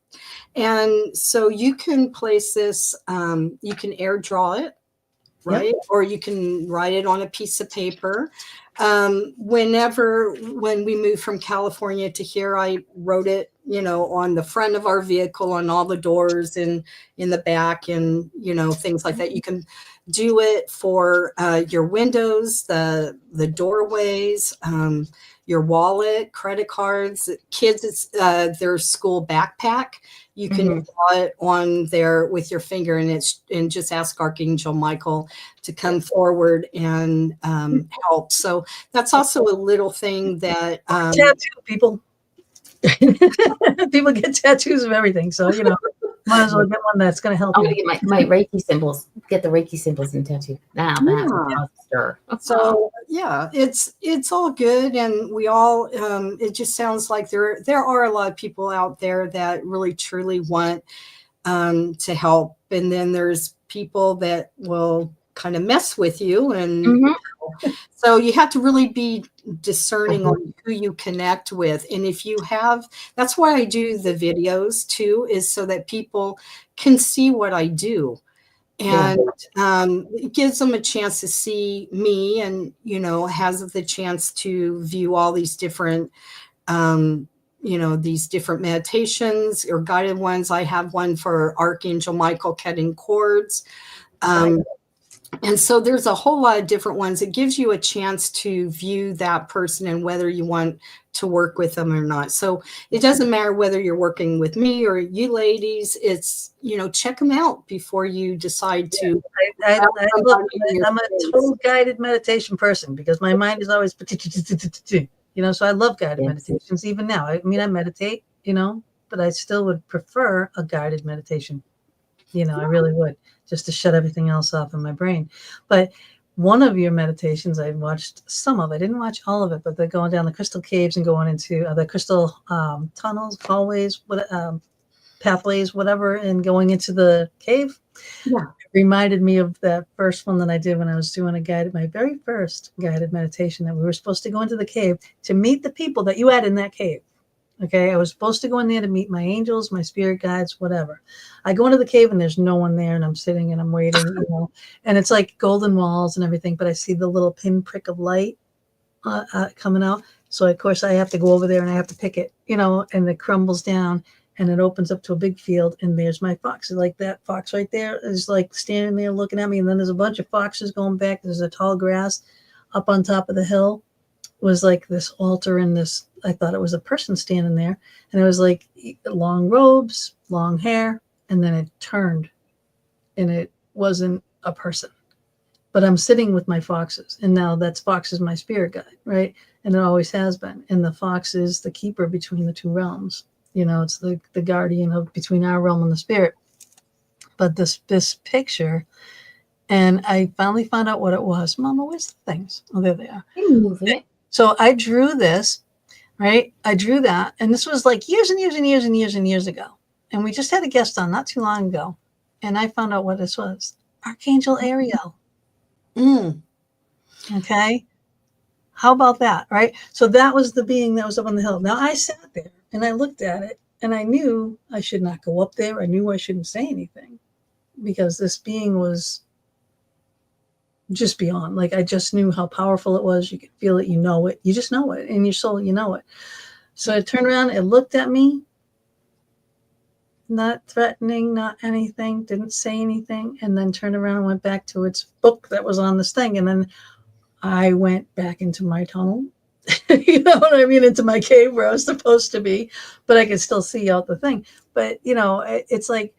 and so you can place this, you can air draw it. Right. Yep. Or you can write it on a piece of paper. When we moved from California to here, I wrote it, on the front of our vehicle, on all the doors and in the back, and, things like that. You can do it for your windows, the doorways, your wallet, credit cards, kids, their school backpack. You can draw it on there with your finger, and just ask Archangel Michael to come forward and help. So that's also a little thing that tattoo people. People get tattoos of everything, so might as well get one that's going to help. I'm going to get my Reiki symbols. Get the Reiki symbols and tattoo. Now So yeah, it's all good, and we all. It just sounds like there are a lot of people out there that really truly want to help, and then there's people that will kind of mess with you, and so you have to really be discerning on who you connect with. And if you have, that's why I do the videos too, is so that people can see what I do. And it gives them a chance to see me, and, has the chance to view all these different, these different meditations or guided ones. I have one for Archangel Michael cutting cords. And so there's a whole lot of different ones. It gives you a chance to view that person and whether you want to work with them or not. So it doesn't matter whether you're working with me or you ladies. It's, check them out before you decide to. I'm a total guided meditation person because my mind is always, so I love guided meditations even now. I mean, I meditate, but I still would prefer a guided meditation. I really would, just to shut everything else off in my brain. But one of your meditations, I watched some of it. I didn't watch all of it, but they're going down the crystal caves and going into the crystal tunnels, hallways, pathways, whatever, and going into the cave. Yeah. It reminded me of that first one that I did when I was doing my very first guided meditation, that we were supposed to go into the cave to meet the people that you had in that cave. Okay, I was supposed to go in there to meet my angels, my spirit guides, whatever. I go into the cave and there's no one there, and I'm sitting and I'm waiting, and it's like golden walls and everything, but I see the little pinprick of light coming out. So of course I have to go over there and I have to pick it, and it crumbles down and it opens up to a big field, and there's my fox. Like that fox right there is like standing there looking at me, and then there's a bunch of foxes going back. There's a tall grass up on top of the hill. Was like this altar, and this, I thought it was a person standing there, and it was like long robes, long hair, and then it turned and it wasn't a person, but I'm sitting with my foxes, and now that's fox is my spirit guide, right? And it always has been. And the fox is the keeper between the two realms. It's the guardian of between our realm and the spirit. But this picture, and I finally found out what it was. Mama, where's the things? Oh, there they are. I'm moving it. So I drew this, right? I drew that. And this was like years and years and years and years and years ago. And we just had a guest on not too long ago. And I found out what this was. Archangel Ariel. Okay. How about that? Right. So that was the being that was up on the hill. Now I sat there and I looked at it, and I knew I should not go up there. I knew I shouldn't say anything, because this being was just beyond. Like, I just knew how powerful it was. You could feel it, it, you just know it in your soul, it. So I turned around, it looked at me, not threatening, not anything, didn't say anything, and then turned around and went back to its book that was on this thing. And then I went back into my tunnel, you know what I mean, into my cave where I was supposed to be, but I could still see out the thing. But, it's like,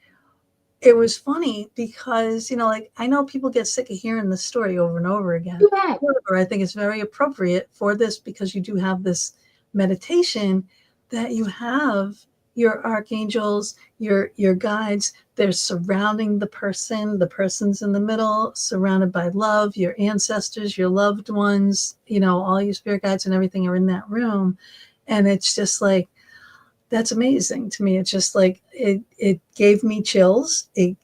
it was funny because, like, I know people get sick of hearing this story over and over again. Yeah. However, I think it's very appropriate for this, because you do have this meditation that you have your archangels, your guides. They're surrounding the person. The person's in the middle, surrounded by love. Your ancestors, your loved ones, all your spirit guides and everything are in that room. And it's just like, that's amazing to me. It's just like, it gave me chills. It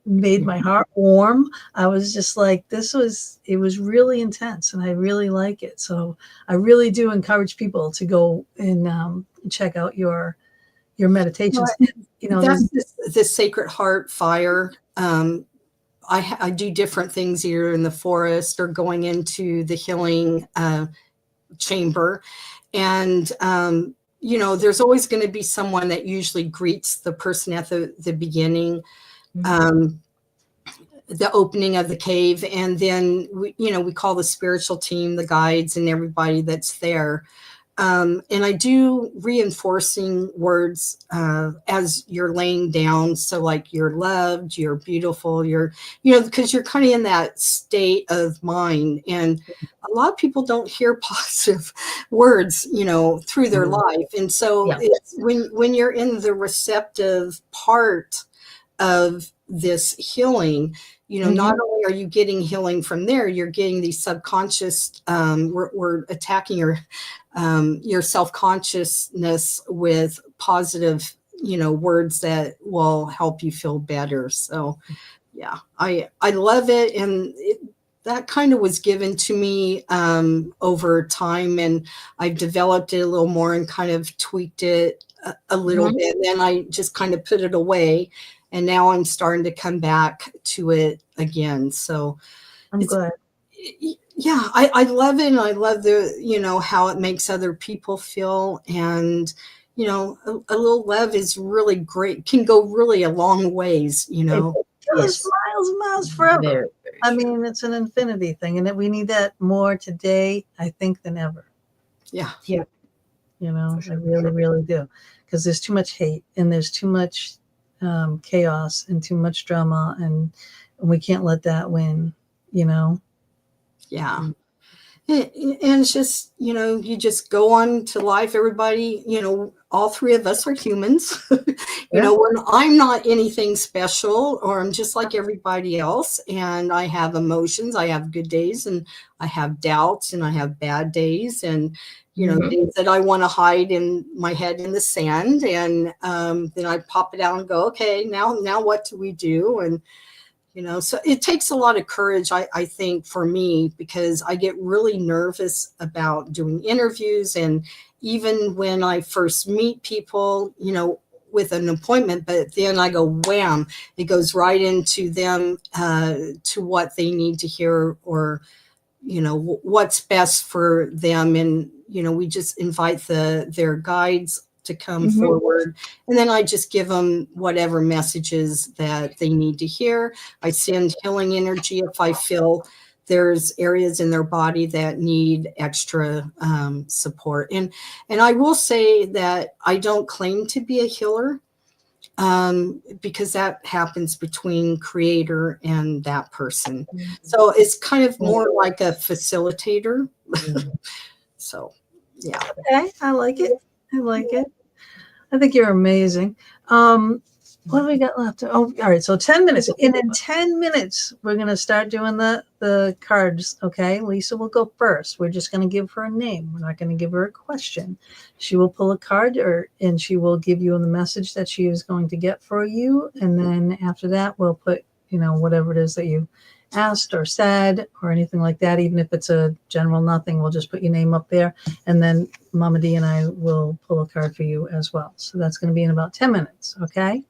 made my heart warm. I was just like, it was really intense, and I really like it. So I really do encourage people to go and check out your meditations. That's the Sacred Heart fire. I do different things either in the forest or going into the healing chamber. And, there's always going to be someone that usually greets the person at the beginning, the opening of the cave. And then, we call the spiritual team, the guides, and everybody that's there. And I do reinforcing words as you're laying down. So like, you're loved, you're beautiful, because you're kind of in that state of mind. And a lot of people don't hear positive words, through their life. And so it's when you're in the receptive part of this healing, not only are you getting healing from there, you're getting these subconscious, we're attacking your self-consciousness with positive, words that will help you feel better. So yeah, I love it. And that kind of was given to me over time, and I've developed it a little more and kind of tweaked it a little bit. And then I just kind of put it away. And now I'm starting to come back to it again. So I'm glad. Yeah, I love it. And I love how it makes other people feel. And, a little love is really great, can go really a long ways, It goes miles and miles forever. Very I mean, it's an infinity thing. And that we need that more today, I think, than ever. Yeah. Yeah. I really, really do. Because there's too much hate, and there's too much chaos and too much drama, and we can't let that win. Yeah. And it's just, you just go on to life. Everybody, all three of us are humans, You know, when I'm not anything special, or I'm just like everybody else, and I have emotions. I have good days, and I have doubts, and I have bad days, and things that I want to hide in my head in the sand. And then I pop it out and go, okay, now what do we do? And so it takes a lot of courage, I think, for me, because I get really nervous about doing interviews. And even when I first meet people, with an appointment, but then I go, wham, it goes right into them, to what they need to hear, or, what's best for them. And, we just invite their guides to come forward. And then I just give them whatever messages that they need to hear. I send healing energy if I feel there's areas in their body that need extra support. And I will say that I don't claim to be a healer, because that happens between creator and that person. So it's kind of more like a facilitator. So, yeah. Okay, I like it. I think you're amazing. What do we got left? Oh, all right. So 10 minutes. And in 10 minutes, we're going to start doing the cards. Okay. Lisa will go first. We're just going to give her a name. We're not going to give her a question. She will pull a card, and she will give you the message that she is going to get for you. And then after that, we'll put, whatever it is that you asked or said or anything like that. Even if it's a general nothing, we'll just put your name up there. And then Mama D and I will pull a card for you as well. So that's going to be in about 10 minutes. Okay.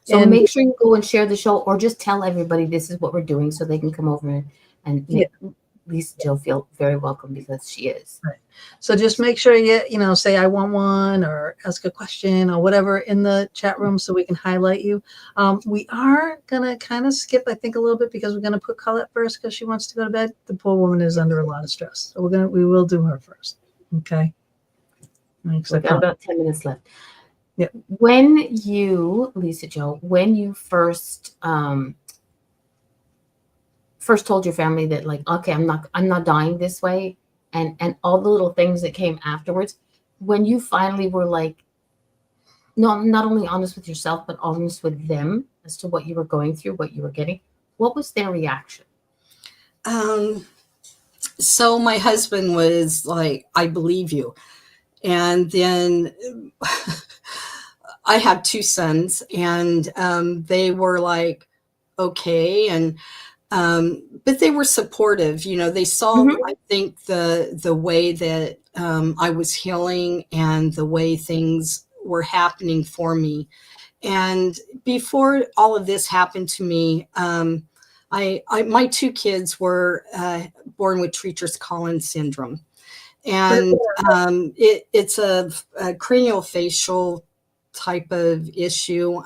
So make sure you go and share the show, or just tell everybody this is what we're doing, so they can come over and make Lisa Jill feel very welcome, because she is. Right. So just make sure you say I want one, or ask a question or whatever in the chat room, so we can highlight you. We are gonna kind of skip, I think, a little bit, because we're gonna put Colette first because she wants to go to bed. The poor woman is under a lot of stress, so we will do her first. Okay. We've got about 10 minutes left. Yeah. When you, Lisa Jill, first told your family that, like, okay, I'm not dying this way, and all the little things that came afterwards, when you finally were like, no, not only honest with yourself, but honest with them as to what you were going through, what you were getting, what was their reaction? So my husband was like, I believe you. And then I have two sons, and they were like, okay. And but they were supportive. They saw, I think, the way that I was healing, and the way things were happening for me. And before all of this happened to me, my two kids were born with Treacher's-Collins syndrome. And it's a craniofacial type of issue.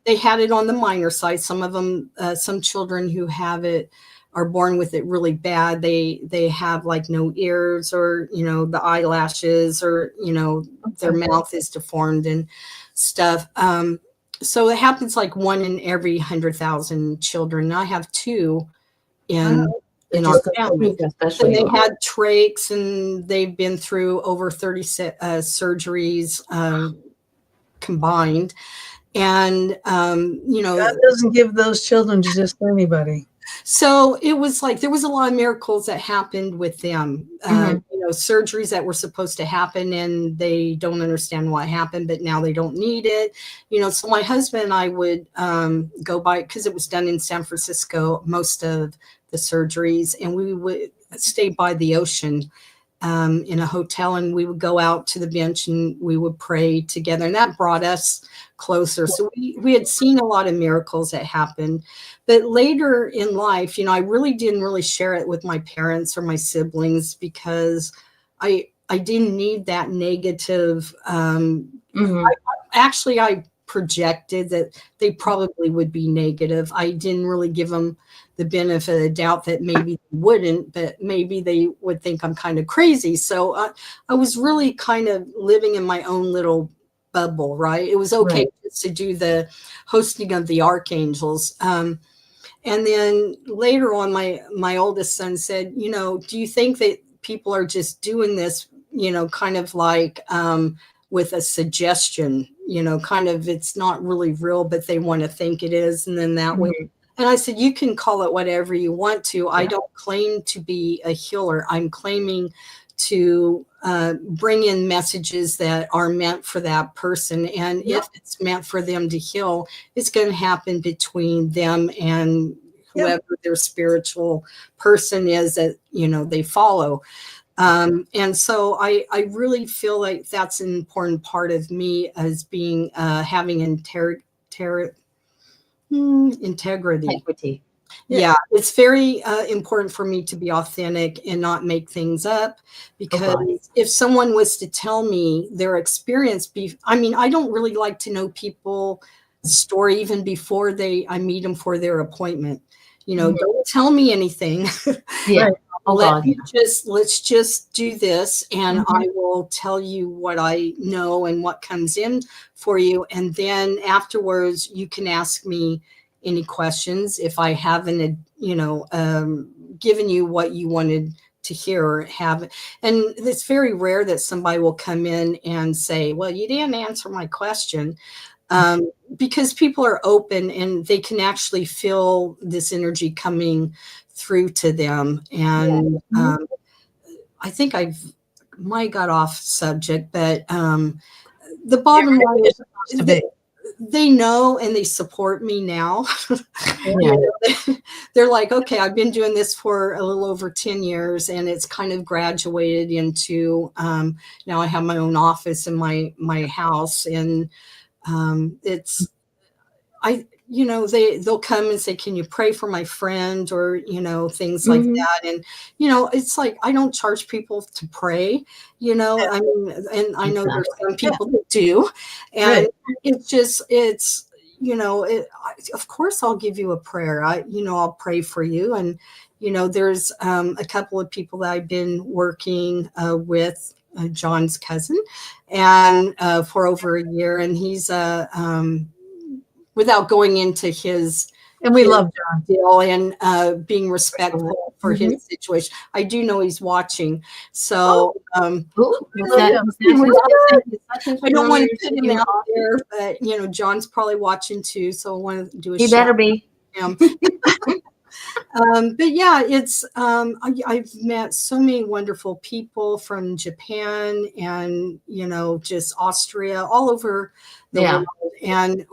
They had it on the minor side. Some of them, some children who have it are born with it really bad. They have like no ears, or the eyelashes, or their mouth is deformed and stuff. So it happens like 1 in every 100,000 children. I have 2 in our family. And they had trachs, and they've been through over 30 surgeries combined. And God doesn't give those children to just anybody. So it was like there was a lot of miracles that happened with them. Surgeries that were supposed to happen, and they don't understand what happened, but now they don't need it. So my husband and I would go by, because it was done in San Francisco, most of the surgeries, and we would stay by the ocean in a hotel, and we would go out to the bench and we would pray together, and that brought us closer. So we had seen a lot of miracles that happened. But later in life, I really didn't share it with my parents or my siblings, because I didn't need that negative. I projected that they probably would be negative. I didn't really give them the benefit of the doubt that maybe they wouldn't, but maybe they would think I'm kind of crazy. So I was really kind of living in my own little bubble, right? It was okay to do the hosting of the Archangels. And then later on, my oldest son said, do you think that people are just doing this, kind of like with a suggestion, kind of, it's not really real, but they want to think it is. And then that way, Mhm. and I said, you can call it whatever you want to. I Yeah. don't claim to be a healer. I'm claiming to bring in messages that are meant for that person. And Yep. if it's meant for them to heal, it's going to happen between them and Yep. whoever their spiritual person is that, they follow. And so I really feel like that's an important part of me as being, having integrity. Integrity. Yeah, it's very important for me to be authentic and not make things up, because God. if someone was to tell me their experience, I don't really like to know people's story even before I meet them for their appointment. Mhm. Don't tell me anything. Yeah. Right. Oh God. Yeah. Let's just do this, and Mhm. I will tell you what I know and what comes in for you. And then afterwards, you can ask me any questions if I haven't, given you what you wanted to hear or have. And it's very rare that somebody will come in and say, well, you didn't answer my question. Because people are open and they can actually feel this energy coming through to them. And Mhm. I think might got off subject, but the bottom line It's is supposed to be. they know and they support me now. Yeah. They're like, okay, I've been doing this for a little over 10 years, and it's kind of graduated into, now I have my own office in my house, and it's, they'll come and say, can you pray for my friend, or things like Mhm. that. And it's like, I don't charge people to pray. I mean, and I know there's some people that do, and Right. it's of course I'll give you a prayer. I'll pray for you. And there's a couple of people that I've been working with, John's cousin, and for over a year, and he's without going into his And we love John. deal, and being respectful for Mhm. his situation. I do know he's watching, so Ooh, was love that, him. was that his I don't want to rumors put in him your out office? there, but John's probably watching too, so I want to do a He shout better be. out to him. But yeah, it's I've met so many wonderful people from Japan and just Austria, all over the Yeah. world. And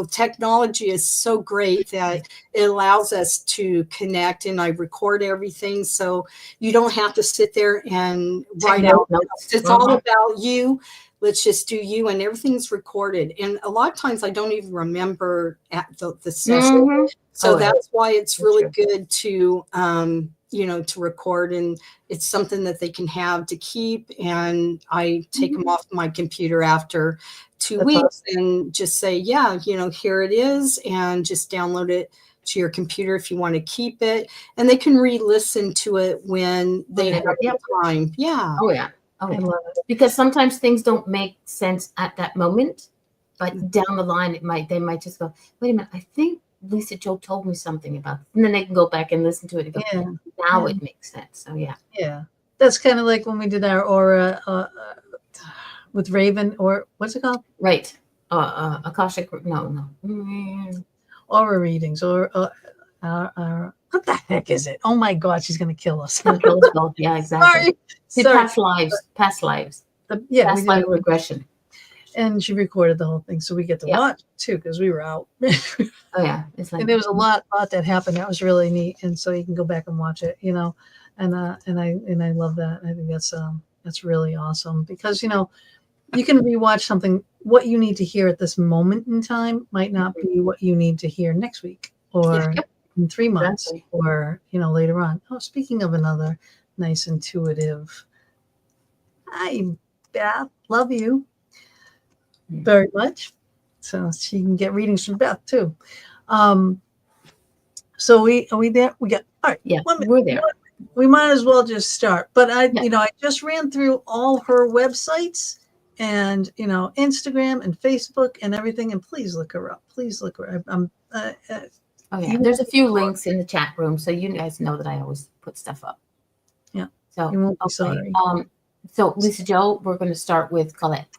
technology is so great that it allows us to connect, and I record everything, so you don't have to sit there and write No out. notes. It's all about you. Let's just do you, and everything's recorded. And a lot of times I don't even remember at the session. Mhm. So Oh, yeah. that's why it's That's really true. good to, to record, and it's something that they can have to keep. And I take them off my computer after 2 That's weeks and just say, yeah, here it is, and just download it to your computer if you want to keep it. And they can re-listen to it when they have Yep. the time. Yeah. Oh yeah. Oh I yeah. love it. Because sometimes things don't make sense at that moment, but down the line they might just go, wait a minute, I think Lisa Joe told me something about this. And then they can go back and listen to it and go, Yeah. now Yeah. it makes sense. So yeah. Yeah. That's kind of like when we did our aura with Raven, or what's it called? Right. Akashic, no. Aura readings, or what the heck is it? Oh my God, she's going to kill us. Gonna kill us both. Yeah, exactly. Sorry. Past lives. Yeah, we Past did life it. regression. And she recorded the whole thing, so we get to Yeah. watch it too, because we were out. Oh yeah. It's like And there was a lot that happened that was really neat, and so you can go back and watch it, and I love that. I think that's really awesome, because you can rewatch something. What you need to hear at this moment in time might not be what you need to hear next week, or Yep. in 3 months, Exactly. or later on. Oh, speaking of another nice intuitive, hi Beth, love you very much. So she can get readings from Beth too. So are we there? We got, all right. Yeah, 1 minute. we're there. We might as well just start. But I Yeah. I just ran through all her websites and, Instagram and Facebook and everything. And please look her up. Please look her up. Oh yeah. There's a few links in the chat room, so you guys know that I always put stuff up. Yeah. So You won't be okay. sorry. So Lisa Joe, we're going to start with Colette.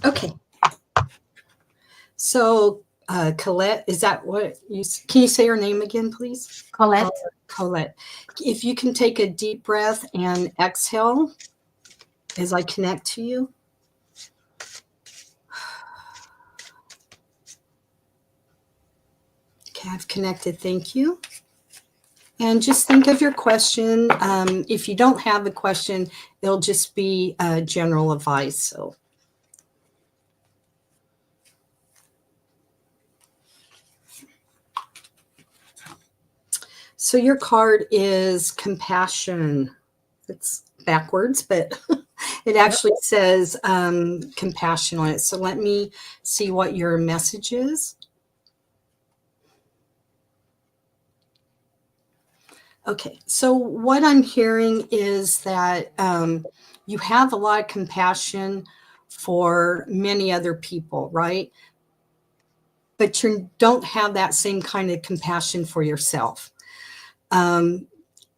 Okay. So, Colette, is that what can you say her name again, please? Colette. Colette. If you can take a deep breath and exhale as I connect to you. Okay, I've connected. Thank you. And just think of your question. If you don't have a question, it'll just be general advice. So your card is compassion. It's backwards, but it actually says compassion on it. So let me see what your message is. Okay, so what I'm hearing is that you have a lot of compassion for many other people, right? But you don't have that same kind of compassion for yourself.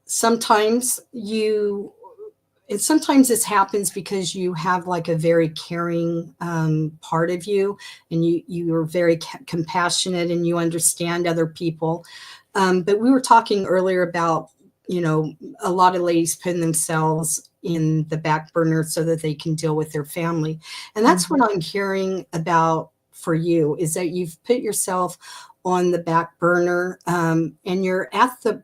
Sometimes this happens because you have like a very caring part of you, and you are very compassionate and you understand other people. But we were talking earlier about, a lot of ladies putting themselves in the back burner so that they can deal with their family. And that's what I'm hearing about for you, is that you've put yourself on the back burner, and you're at the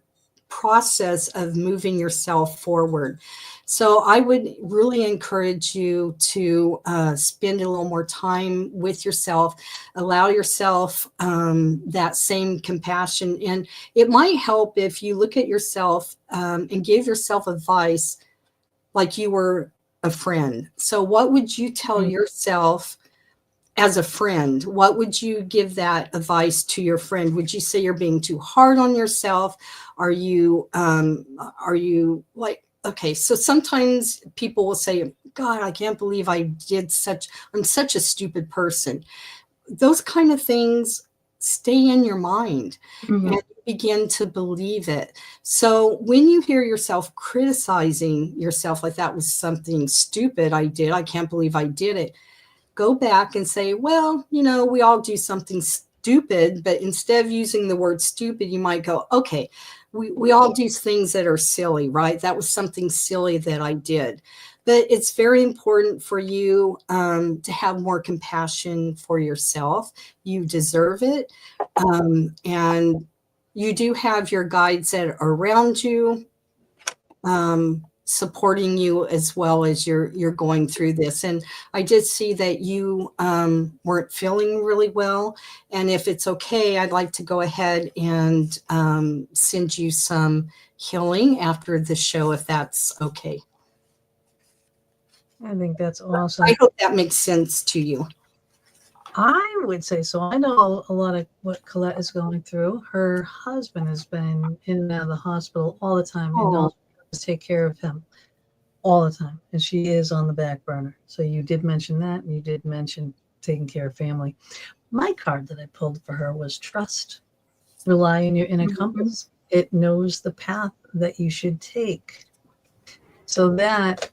process of moving yourself forward. So I would really encourage you to spend a little more time with yourself, allow yourself that same compassion. And it might help if you look at yourself and give yourself advice like you were a friend. So what would you tell yourself as a friend? What would you give that advice to your friend? Would you say you're being too hard on yourself? Are you like, okay, so sometimes people will say, God, I can't believe I'm such a stupid person. Those kind of things stay in your mind and you begin to believe it. So when you hear yourself criticizing yourself, like that was something stupid I did, I can't believe I did it, go back and say, well, we all do something stupid, but instead of using the word stupid, you might go, okay, we all do things that are silly, right? That was something silly that I did. But it's very important for you to have more compassion for yourself. You deserve it. And you do have your guides that are around you, supporting you as well as you're going through this. And I did see that you weren't feeling really well. And if it's okay, I'd like to go ahead and send you some healing after the show, if that's okay. I think that's awesome. I hope that makes sense to you. I would say so. I know a lot of what Colette is going through. Her husband has been in and out of the hospital all the time, and all she does is take care of him all the time. And she is on the back burner. So you did mention that, and you did mention taking care of family. My card that I pulled for her was trust. Rely on your inner compass. It knows the path that you should take. So that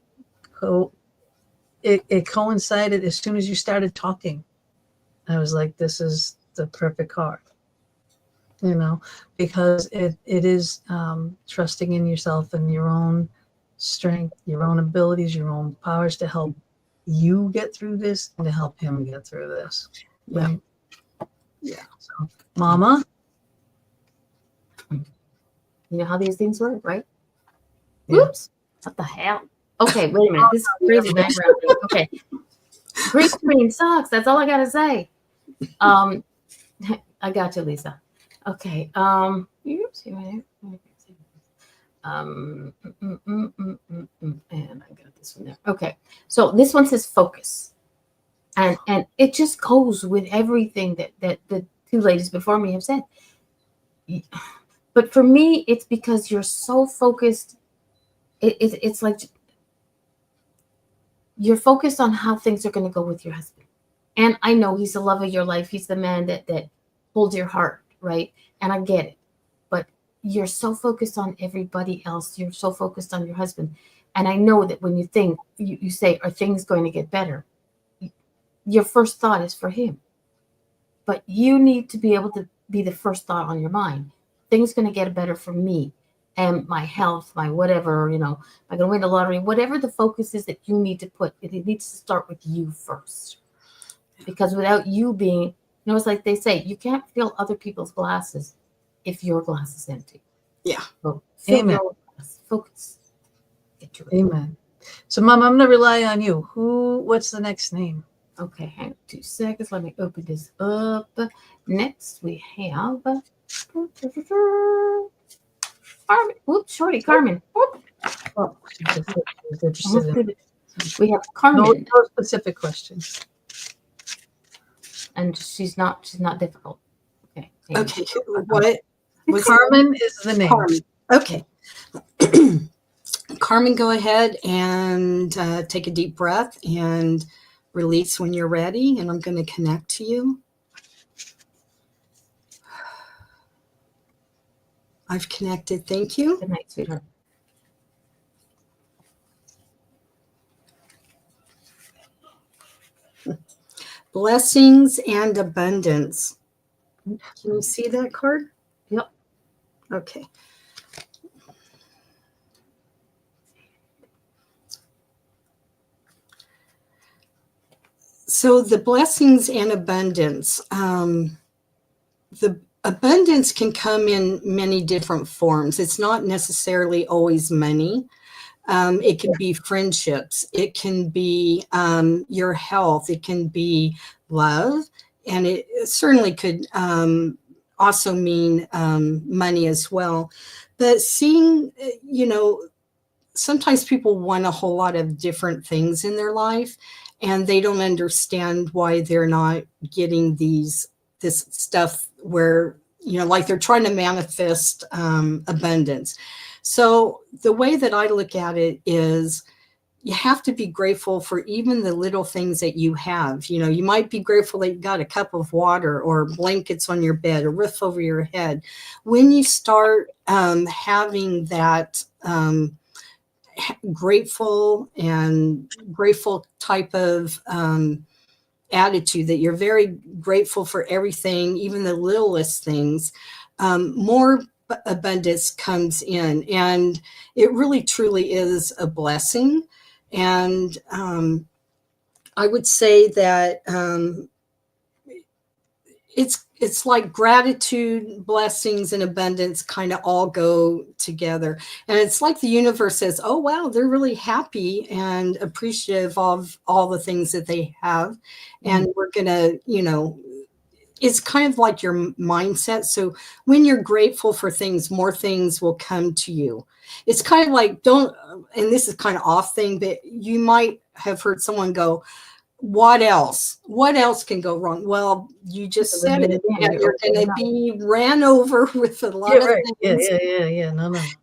it coincided as soon as you started talking. I was like, this is the perfect card, because it is trusting in yourself and your own strength, your own abilities, your own powers to help you get through this and to help him get through this. Right? Yeah. So, Mama. You know how these things work, right? Yeah. Oops. What the hell? Okay, wait a minute. This is crazy background thing. Okay. Green screen sucks. That's all I gotta say. I got you, Lisa. Okay. And I got this one there. Okay. So this one says focus. And it just goes with everything that the two ladies before me have said. But for me, it's because you're so focused. It's like you're focused on how things are going to go with your husband. And I know he's the love of your life. He's the man that holds your heart, right? And I get it. But you're so focused on everybody else. You're so focused on your husband. And I know that when you think, you say, are things going to get better? Your first thought is for him. but you need to be able to be the first thought on your mind. Things going to get better for me and my health, my whatever, am I going to win the lottery? Whatever the focus is that you need to put, it needs to start with you first. Because without you being, it's like they say, you can't fill other people's glasses if your glass is empty. Yeah. So fill Amen. your glass. Focus. Get to it. Amen. So, Mom, I'm going to rely on you. What's the next name? Okay, hang on 2 seconds. Let me open this up. Next, we have Carmen. Whoops, shorty, Carmen. Whoop. Oh, she's interested Almost in did it. We have Carmen, no specific questions. and she's not difficult. Okay. hang on. Okay. What was Carmen is the name. Carmen? Okay. Carmen, go ahead and take a deep breath and release when you're ready. And I'm going to connect to you. I've connected. Thank you. Good night, sweetheart. Blessings and abundance. Can you see that card? Yep. Okay. So the blessings and abundance, the abundance can come in many different forms. It's not necessarily always money. It can be friendships. It can be your health. It can be love. And it certainly could also mean money as well. But seeing, sometimes people want a whole lot of different things in their life, and they don't understand why they're not getting this stuff where, like they're trying to manifest abundance. So the way that I look at it is you have to be grateful for even the little things that you have. You might be grateful that you got a cup of water or blankets on your bed, a roof over your head. When you start having that grateful type of attitude, that you're very grateful for everything, even the littlest things, more abundance comes in, and it really truly is a blessing. And I would say that it's like gratitude, blessings, and abundance kind of all go together. And it's like the universe says, oh, wow, they're really happy and appreciative of all the things that they have. And we're going to, it's kind of like your mindset. So when you're grateful for things, more things will come to you. It's kind of like, and this is kind of off thing, but you might have heard someone go, what else? What else can go wrong? Well, you just said it. You're going to be ran over with a lot of things. Yeah.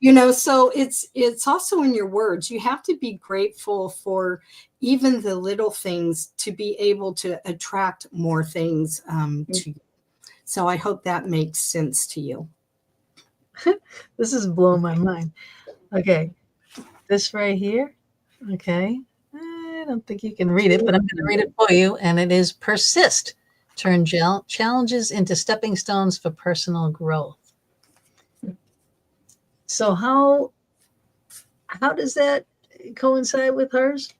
No. So it's also in your words. You have to be grateful for even the little things to be able to attract more things to you. So I hope that makes sense to you. This is blowing my mind. Okay. This right here. Okay. I don't think you can read it, but I'm going to read it for you. And it is persist. Turn challenges into stepping stones for personal growth. So how does that coincide with hers?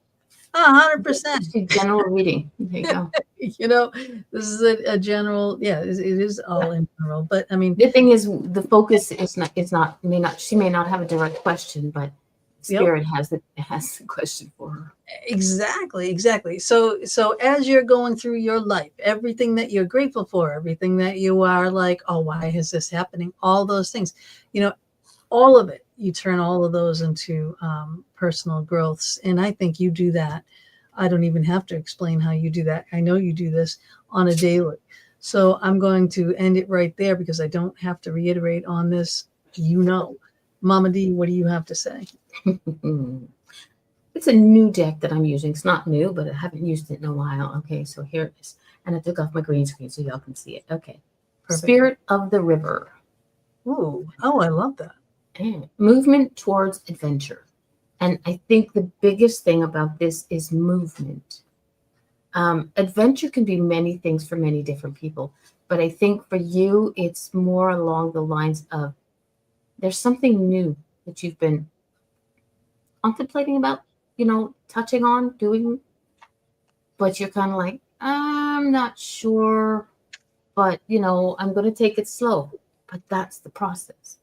100%. General reading. There you go. This is a general, it is all in general. But I mean, the thing is, the focus she may not have a direct question, but Spirit has the question for her. Exactly. So as you're going through your life, everything that you're grateful for, everything that you are like, oh, why is this happening? All those things, all of it, you turn all of those into personal growths. And I think you do that. I don't even have to explain how you do that. I know you do this on a daily. So I'm going to end it right there because I don't have to reiterate on this. Mama D, what do you have to say? It's a new deck that I'm using. It's not new, but I haven't used it in a while. Okay, so here it is. And I took off my green screen so y'all can see it. Okay. Perfect. Spirit of the River. Ooh. Oh, I love that. And movement towards adventure. And I think the biggest thing about this is movement. Adventure can be many things for many different people. But I think for you, it's more along the lines of there's something new that you've been contemplating about, touching on, doing, but you're kind of like, I'm not sure, but, I'm going to take it slow. But that's the process.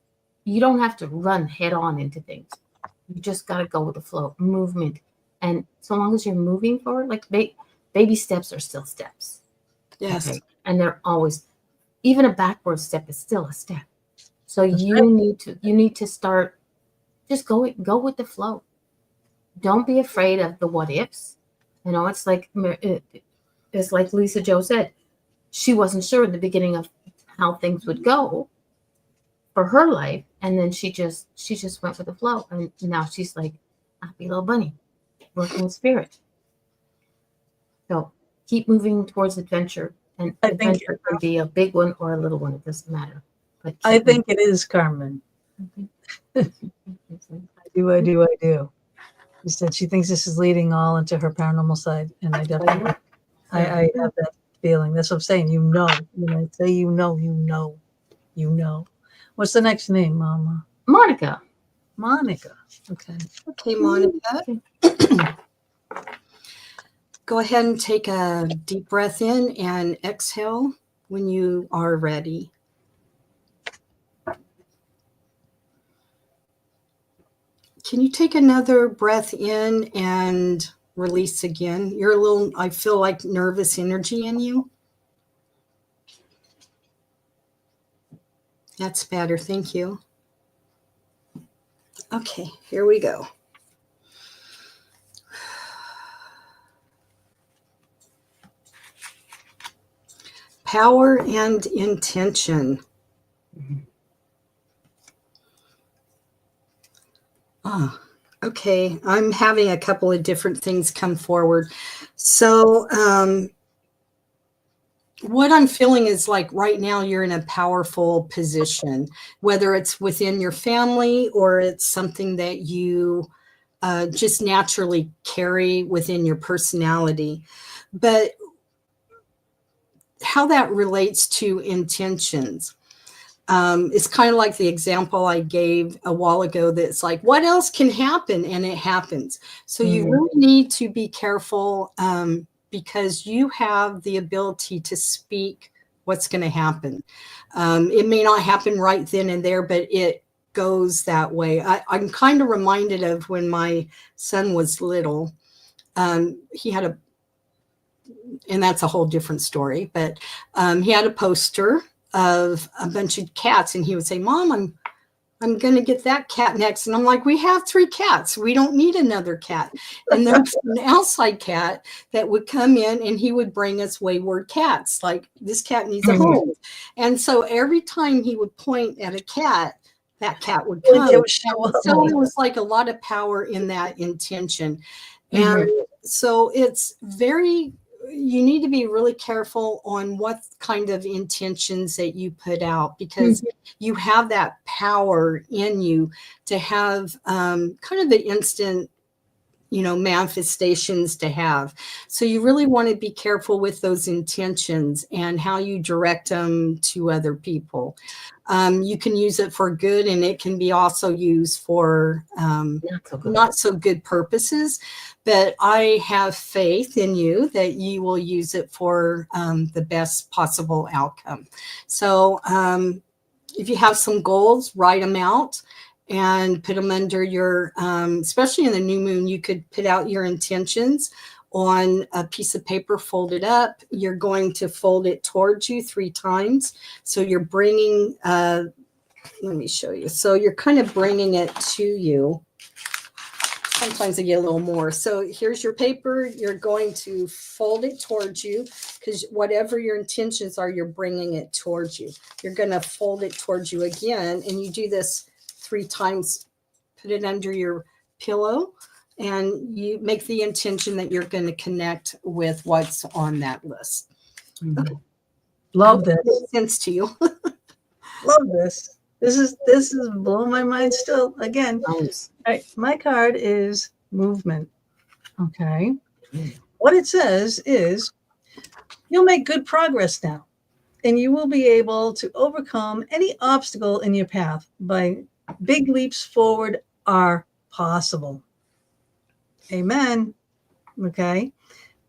You don't have to run head on into things. You just got to go with the flow, movement. And so long as you're moving forward, like baby steps are still steps. Yes. Okay? And they're always, even a backward step is still a step. So That's you need to start just go with the flow. Don't be afraid of the what ifs. It's like Lisa Joe said, she wasn't sure in the beginning of how things would go for her life, and then she just went with the flow, and now she's like happy little bunny working with spirit. So keep moving towards adventure, and I think adventure can be a big one or a little one, it doesn't matter. But I think it is, Carmen. I do. She said she thinks this is leading all into her paranormal side, and I definitely, I have that feeling. That's what I'm saying. When I say you know. What's the next name, Mama? Monica. Okay. Okay, Monica. Go ahead and take a deep breath in and exhale when you are ready. Can you take another breath in and release again? I feel like nervous energy in you. That's better. Thank you. Okay, here we go. Power and intention. Oh, okay. I'm having a couple of different things come forward. So, what I'm feeling is like right now you're in a powerful position, whether it's within your family or it's something that you just naturally carry within your personality. But how that relates to intentions. It's kind of like the example I gave a while ago that's like, what else can happen? And it happens. So you really need to be careful because you have the ability to speak what's going to happen. It may not happen right then and there, but it goes that way. I'm kind of reminded of when my son was little. He had and that's a whole different story, but he had a poster of a bunch of cats, and he would say, Mom, I'm going to get that cat next. And I'm like, we have 3 cats. We don't need another cat. And there's an outside cat that would come in and he would bring us wayward cats. Like, this cat needs a home. And so every time he would point at a cat, that cat would come. So it was like a lot of power in that intention. And so you need to be really careful on what kind of intentions that you put out, because you have that power in you to have kind of the instant, manifestations to have. So you really want to be careful with those intentions and how you direct them to other people. You can use it for good, and it can be also used for not so good purposes. But I have faith in you that you will use it for the best possible outcome. So if you have some goals, write them out and put them under your, especially in the new moon, you could put out your intentions on a piece of paper, fold it up. You're going to fold it towards you 3 times. So you're bringing, let me show you. So you're kind of bringing it to you. Sometimes I get a little more. So here's your paper. You're going to fold it towards you, because whatever your intentions are, you're bringing it towards you. You're going to fold it towards you again. And you do this 3 times. Put it under your pillow, and you make the intention that you're going to connect with what's on that list. Okay. Love this. Makes sense to you. Love this. This is blowing my mind still. Again, my card is movement. Okay. What it says is, you'll make good progress now. and you will be able to overcome any obstacle in your path. By big leaps forward are possible. Amen. Okay.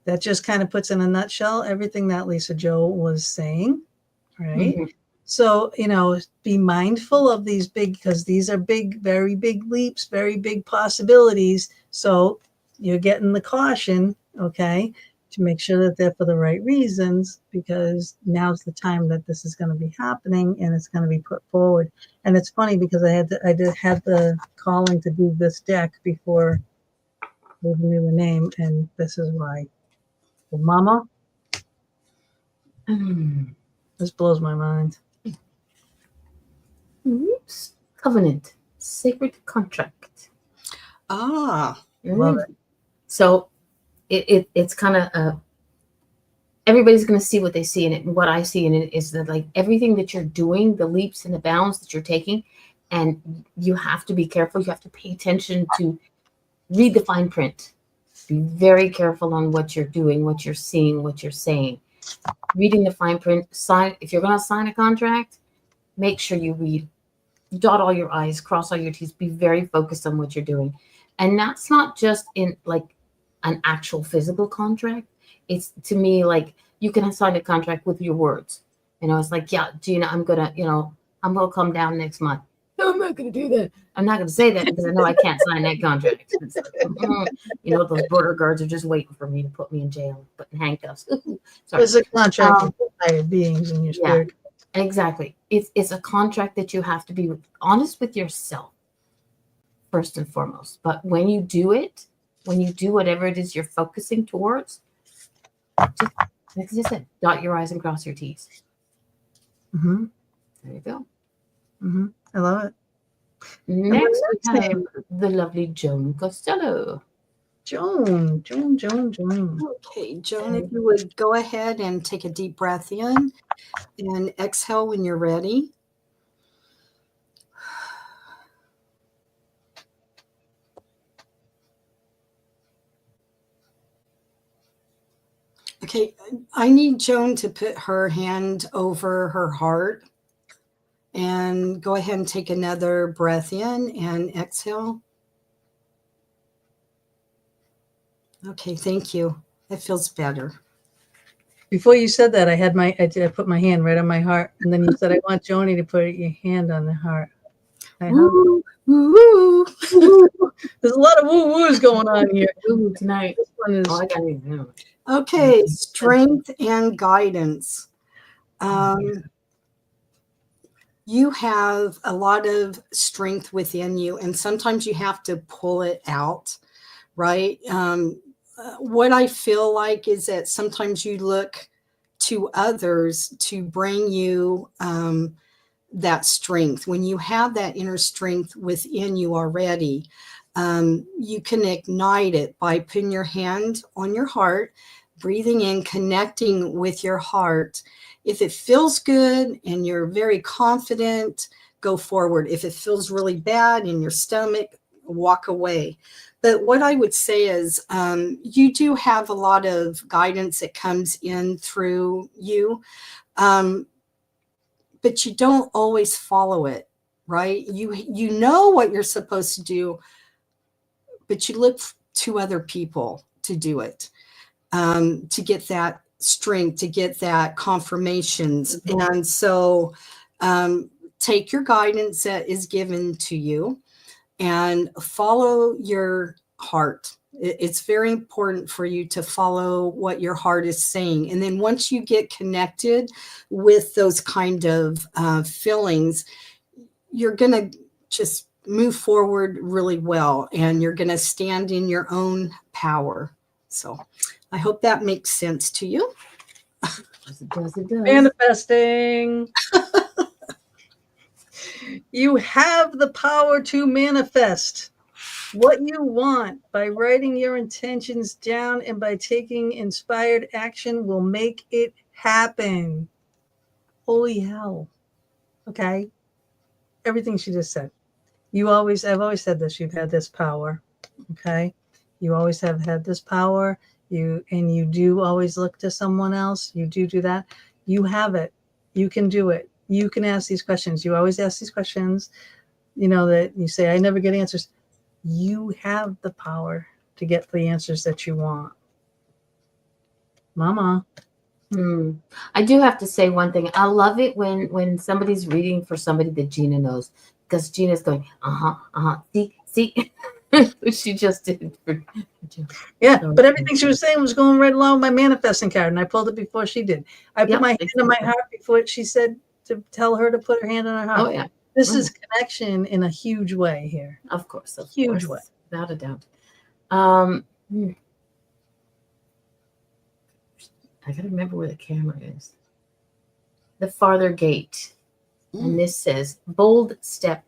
That just kind of puts in a nutshell everything that Lisa Jo was saying, right? Mhm. So, be mindful of these big, because these are big, very big leaps, very big possibilities. So you're getting the caution, okay, to make sure that they're for the right reasons, because now's the time that this is going to be happening and it's going to be put forward. And it's funny because I had the calling to do this deck before we knew the name, and this is why. Well, Mama, Mm. this blows my mind. Oops. Covenant, sacred contract. Ah, Love it. So it's kind of everybody's going to see what they see in it, and what I see in it is that, like, everything that you're doing, the leaps and the bounds that you're taking, and you have to be careful. You have to pay attention to read the fine print. Be very careful on what you're doing, what you're seeing, what you're saying. Reading the fine print. Sign, if you're going to sign a contract, make sure you read, dot all your I's, cross all your T's, be very focused on what you're doing. And that's not just in like an actual physical contract. It's, to me, like, you can sign a contract with your words. It's like, yeah, Gina, I'm gonna come down next month. No, I'm not gonna do that. I'm not gonna say that because I know I can't sign that contract. It's like, those border guards are just waiting for me to put me in jail, put in handcuffs. Sorry. There's a contract with higher beings in your Yeah. spirit. Exactly. It's a contract that you have to be honest with yourself first and foremost. But when you do it, when you do whatever it is you're focusing towards, just, like I said, dot your I's and cross your T's. Mm-hmm. There you go. Mm-hmm. I love it. Next, next we have name? the lovely Joan Costello. Joan. okay, Joan, if you would go ahead and take a deep breath in and exhale when you're ready. Okay, I need Joan to put her hand over her heart and go ahead and take another breath in and exhale. Okay, thank you. That feels better. Before you said that, I put my hand right on my heart, and then you said, "I want Joni to put your hand on the heart." Woo, woo. There's a lot of woo woos going on here. Ooh, tonight. This one is I got it. Okay, strength and guidance. You have a lot of strength within you, and sometimes you have to pull it out, right? What I feel like is that sometimes you look to others to bring you that strength. When you have that inner strength within you already, you can ignite it by putting your hand on your heart, breathing in, connecting with your heart. If it feels good and you're very confident, go forward. If it feels really bad in your stomach, walk away. But what I would say is you do have a lot of guidance that comes in through you, but you don't always follow it, right? You know what you're supposed to do, but you look to other people to do it, to get that strength, to get that confirmations. And so take your guidance that is given to you and follow your heart. It's very important for you to follow what your heart is saying. And then once you get connected with those kind of feelings, you're going to just move forward really well, and you're going to stand in your own power. So I hope that makes sense to you. It does. manifesting. You have the power to manifest what you want by writing your intentions down, and by taking inspired action will make it happen. Holy hell. Okay. Everything she just said. I've always said this, you've had this power. Okay. You always have had this power. You do always look to someone else. You do that. You have it. You can do it. You can ask these questions. You always ask these questions, that you say, I never get answers. You have the power to get the answers that you want. Mama. I do have to say one thing. I love it when somebody's reading for somebody that Gina knows, because Gina's going, see, she just did. Yeah, but everything she was saying was going right along with my manifesting card, and I pulled it before she did. I put my hand on my heart before she said to tell her to put her hand on her heart. Oh yeah, this is connection in a huge way here. Of course, Huge way, without a doubt. I gotta remember where the camera is. The farther gate, and this says bold step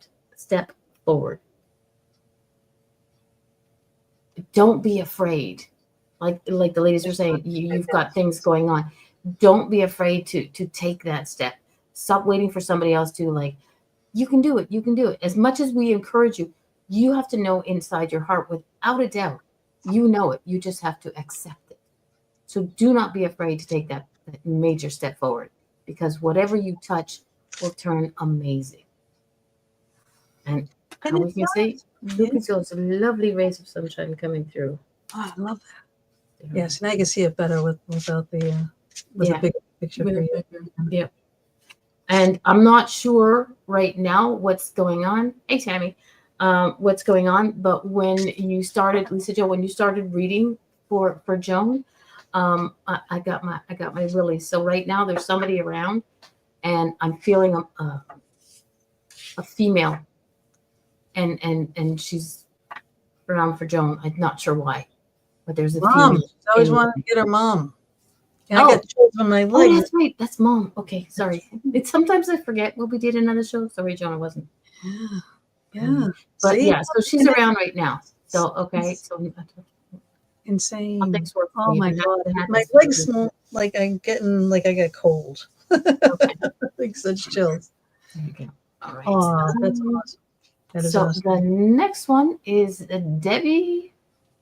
forward. Don't be afraid. Like the ladies were saying, you've got things going on. Don't be afraid to take that step. Stop waiting for somebody else to you can do it. You can do it. As much as we encourage you, you have to know inside your heart, without a doubt, you know it. You just have to accept it. So do not be afraid to take that major step forward, because whatever you touch will turn amazing. And how we can say, look at those lovely rays of sunshine coming through. Oh, I love that. Yes, now I can see it better without the a big picture for you. Yeah. And I'm not sure right now what's going on. Hey, Tammy, what's going on? But when you started, Lisa Jo, when you started reading for Joan, I got my release. So right now there's somebody around, and I'm feeling a female, and she's around for Joan. I'm not sure why, but there's a mom. female. She always wanted to get her mom. And I got chills on my Oh, leg. that's right. That's mom. Okay, sorry. Sometimes I forget. Well, we did another show. Sorry, Joan, I wasn't. Yeah. But see? yeah, so she's around right now. So okay, so Insane. work Oh my God. happens. My legs smell like I'm getting I got cold. Okay. Like such chills. There you go. All right. Oh, that's awesome. That is So awesome. the next one is Debbie.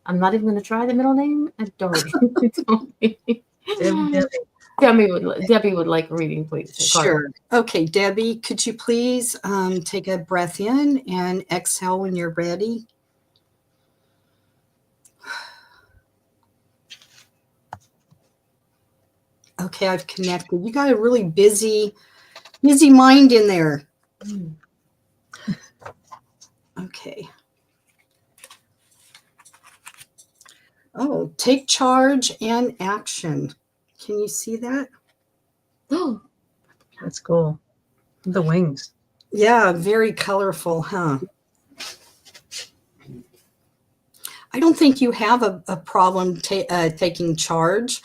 I'm not even going to try the middle name. Dorothy. Debbie would like reading, please. Sure. Okay, Debbie, could you please take a breath in and exhale when you're ready? Okay, I've connected. You got a really busy mind in there. Okay. Oh, take charge and action. Can you see that? Oh, That's cool. The wings. Yeah, very colorful, huh? I don't think you have a problem taking charge.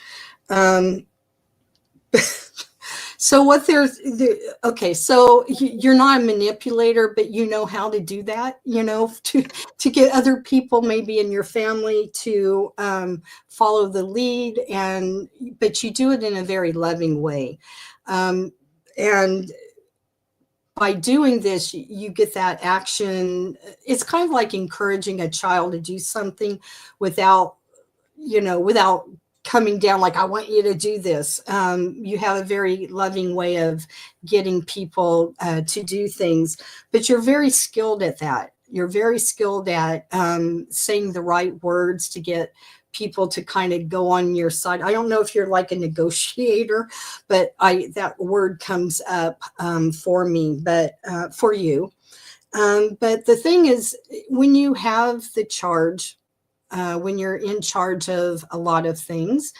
So what okay, so you're not a manipulator, but you know how to do that, to get other people maybe in your family to follow the lead, but you do it in a very loving way. And by doing this, you get that action. It's kind of like encouraging a child to do something without coming down like, I want you to do this. You have a very loving way of getting people to do things, but you're very skilled at that. You're very skilled at saying the right words to get people to kind of go on your side. I don't know if you're like a negotiator, but that word comes up for me, but for you. But the thing is, when you have the charge, when you're in charge of a lot of things,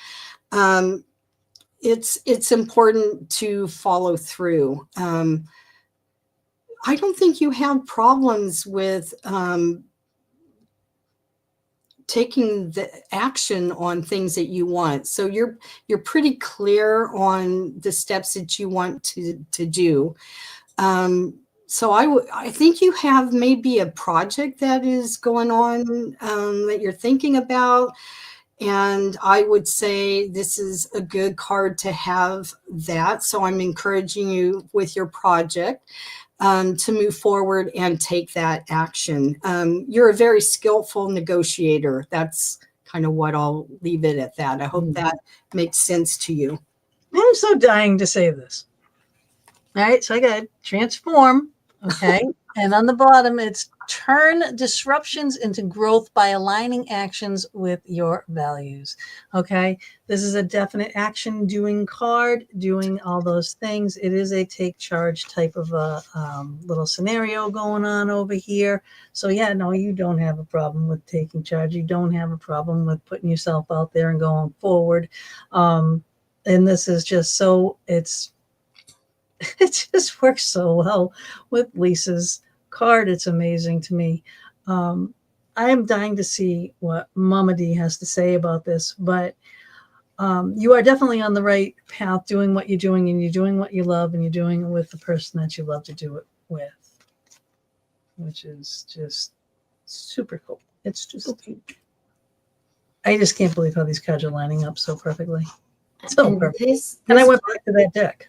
it's important to follow through. I don't think you have problems with taking the action on things that you want. So you're pretty clear on the steps that you want to do. So I think you have maybe a project that is going on that you're thinking about. And I would say this is a good card to have that. So I'm encouraging you with your project to move forward and take that action. You're a very skillful negotiator. That's kind of what I'll leave it at that. I hope that makes sense to you. I'm so dying to say this. All right, so I got transform, okay? And on the bottom, it's turn disruptions into growth by aligning actions with your values, okay? This is a definite action doing card, doing all those things. It is a take charge type of a little scenario going on over here. So yeah, no, you don't have a problem with taking charge. You don't have a problem with putting yourself out there and going forward. And this is just so it just works so well with Lisa's card. It's amazing to me. I am dying to see what Mama D has to say about this, but you are definitely on the right path doing what you're doing, and you're doing what you love, and you're doing it with the person that you love to do it with, which is just super cool. It's just, I just can't believe how these cards are lining up so perfectly. So and perfect. this And I went back to that deck.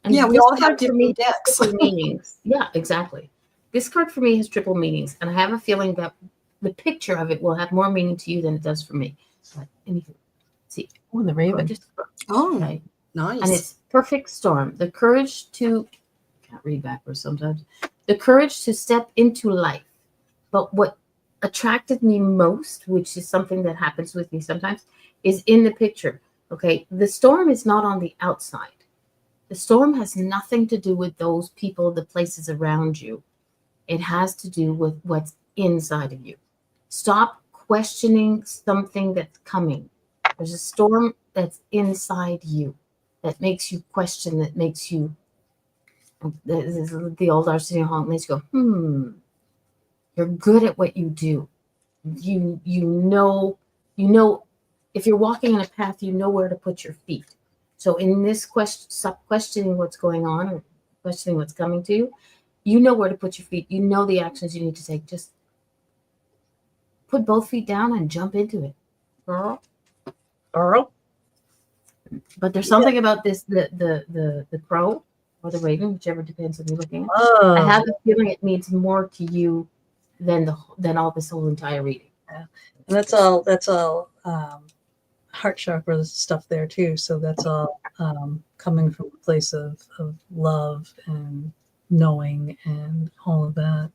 And Yeah, we this all card have for different me has decks. triple meanings. Yeah, exactly. This card for me has triple meanings, and I have a feeling that the picture of it will have more meaning to you than it does for me. But anywho, see, Oh, the Raven. Oh, okay, nice. and it's perfect storm. The courage to can't read backwards sometimes. The courage to step into life. But what attracted me most, which is something that happens with me sometimes, is in the picture. Okay, the storm is not on the outside. The storm has nothing to do with those people, the places around you. It has to do with what's inside of you. Stop questioning something that's coming. There's a storm that's inside you that makes you question, that makes you, this is the old Arsenio Hall, makes you go, you're good at what you do. You know, if you're walking on a path, you know where to put your feet. So in this question, stop questioning what's going on or questioning what's coming to you. You know where to put your feet. You know the actions you need to take. Just put both feet down and jump into it, girl. But there's something about this, the crow or the raven, whichever depends on you looking at. Oh, I have a feeling it means more to you than all this whole entire reading. and that's all heart chakra stuff there too. So that's all coming from a place of love and knowing and all of that.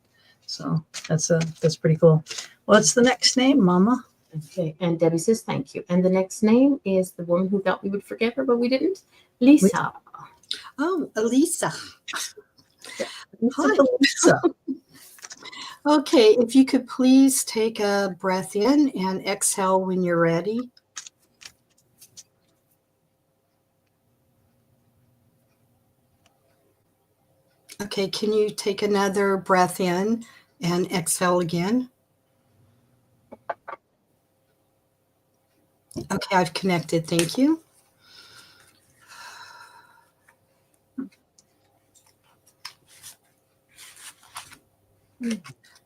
So that's pretty cool. What's the next name, Mama? Okay, and Debbie says thank you. And the next name is the woman who thought we would forget her, but we didn't. Lisa. Oh, Elisa. Hi. Lisa. Okay, if you could please take a breath in and exhale when you're ready. Okay, can you take another breath in and exhale again? Okay, I've connected. Thank you.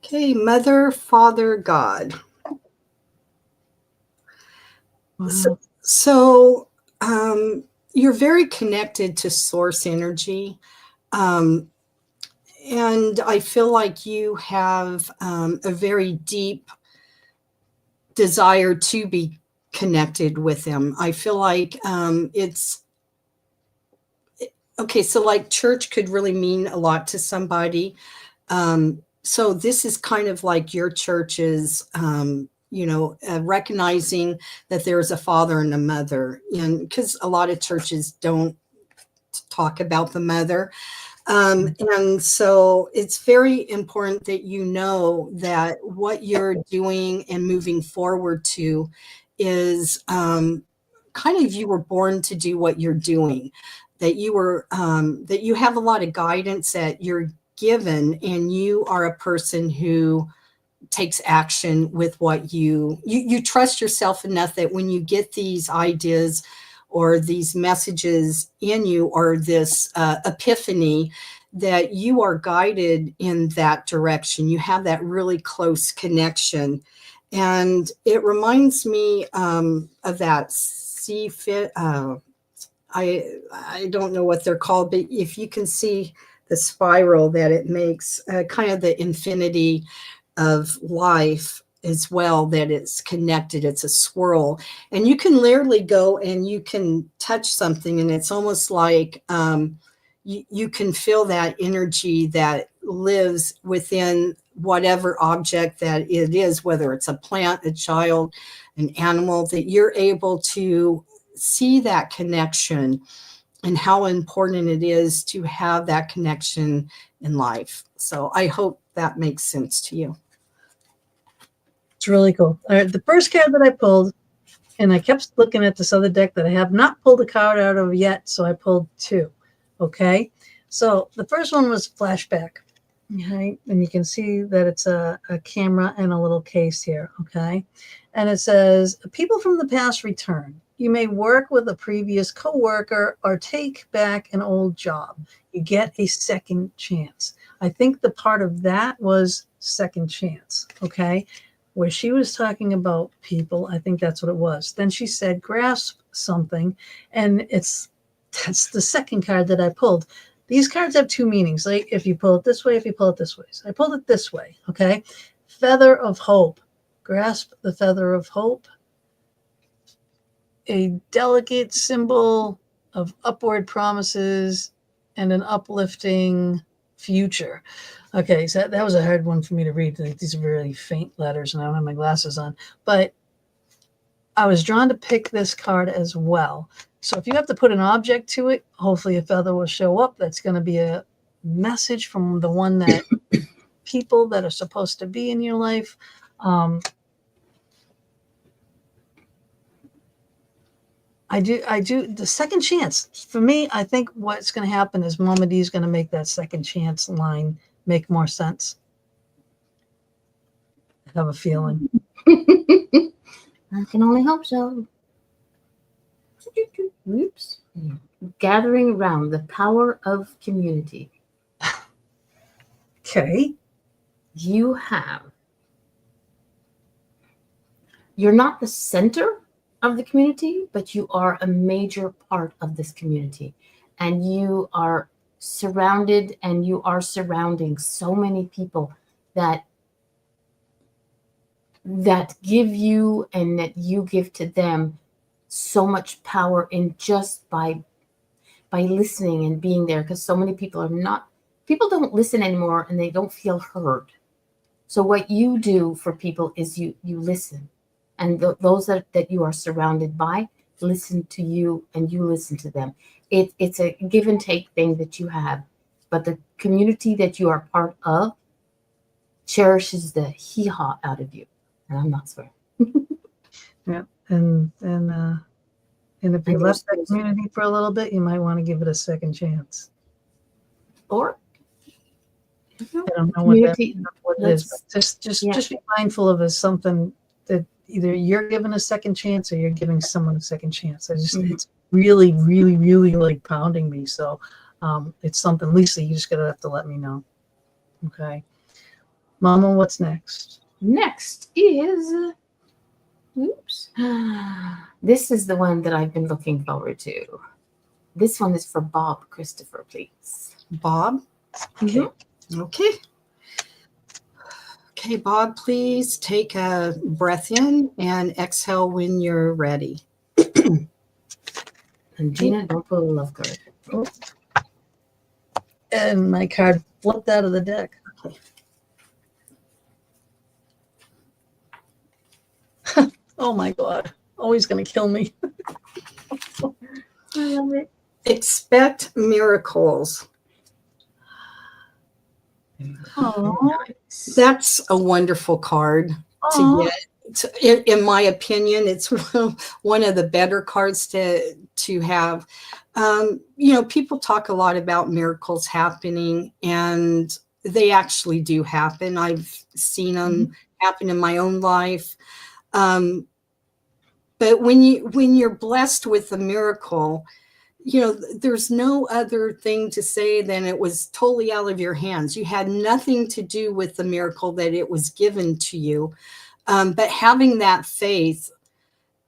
Okay, Mother, Father, God. Wow. So you're very connected to source energy. And I feel like you have a very deep desire to be connected with them. I feel like it's okay. So like church could really mean a lot to somebody. So this is kind of like your church's, recognizing that there's a father and a mother, and because a lot of churches don't talk about the mother. And so it's very important that you know that what you're doing and moving forward to is kind of you were born to do what you're doing, that you have a lot of guidance that you're given, and you are a person who takes action with what you trust yourself enough that when you get these ideas or these messages in you or this epiphany, that you are guided in that direction. You have that really close connection. And it reminds me of that sea fit. I don't know what they're called, but if you can see the spiral that it makes, kind of the infinity of life as well, that it's connected, it's a swirl, and you can literally go and you can touch something, and it's almost like you can feel that energy that lives within whatever object that it is, whether it's a plant, a child, an animal, that you're able to see that connection and how important it is to have that connection in life. So I hope that makes sense to you. It's really cool. All right, the first card that I pulled, and I kept looking at this other deck that I have not pulled a card out of yet, so I pulled two. Okay, so the first one was flashback. Okay, and you can see that it's a camera and a little case here. Okay, and it says, people from the past return. You may work with a previous coworker or take back an old job. You get a second chance. I think the part of that was second chance. Okay, where she was talking about people, I think that's what it was. Then she said, grasp something, and that's the second card that I pulled. These cards have two meanings. Like if you pull it this way, if you pull it this way. So I pulled it this way, okay? Feather of hope. Grasp the feather of hope. A delicate symbol of upward promises and an uplifting future. Okay, so that was a hard one for me to read. These are really faint letters, and I don't have my glasses on. But I was drawn to pick this card as well. So if you have to put an object to it, hopefully a feather will show up. That's going to be a message from the one that people that are supposed to be in your life. I do the second chance. For me, I think what's going to happen is Mama D is going to make that second chance line make more sense. I have a feeling. I can only hope so. Oops. Gathering around the power of community. Okay. You're not the center of the community, but you are a major part of this community. And you are surrounded, and you are surrounding so many people that give you and that you give to them so much power in just by listening and being there, because so many people don't listen anymore and they don't feel heard. So what you do for people is you listen, and those that you are surrounded by listen to you and you listen to them. It's a give and take thing that you have, but the community that you are part of cherishes the hee-haw out of you. And I'm not swearing. Yeah, and if you left that community for a little bit, you might want to give it a second chance. Or I don't know what it is, but just be mindful of it as something that either you're given a second chance or you're giving someone a second chance. It's really, really, really like pounding me. So it's something, Lisa, you just gotta have to let me know. Okay. Mama, what's next? Next is, oops. This is the one that I've been looking forward to. This one is for Bob Christopher, please. Bob? Okay. Mm-hmm. Okay, Bob, please take a breath in and exhale when you're ready. And Gina, don't pull a love card. Oh. And my card flipped out of the deck. Okay. Oh my God. Oh, he's going to kill me. I love it. Expect miracles. Oh, that's a wonderful card to get. In my opinion, it's one of the better cards to have. People talk a lot about miracles happening, and they actually do happen. I've seen them happen in my own life. But when you're blessed with a miracle, there's no other thing to say than it was totally out of your hands. You had nothing to do with the miracle, that it was given to you. But having that faith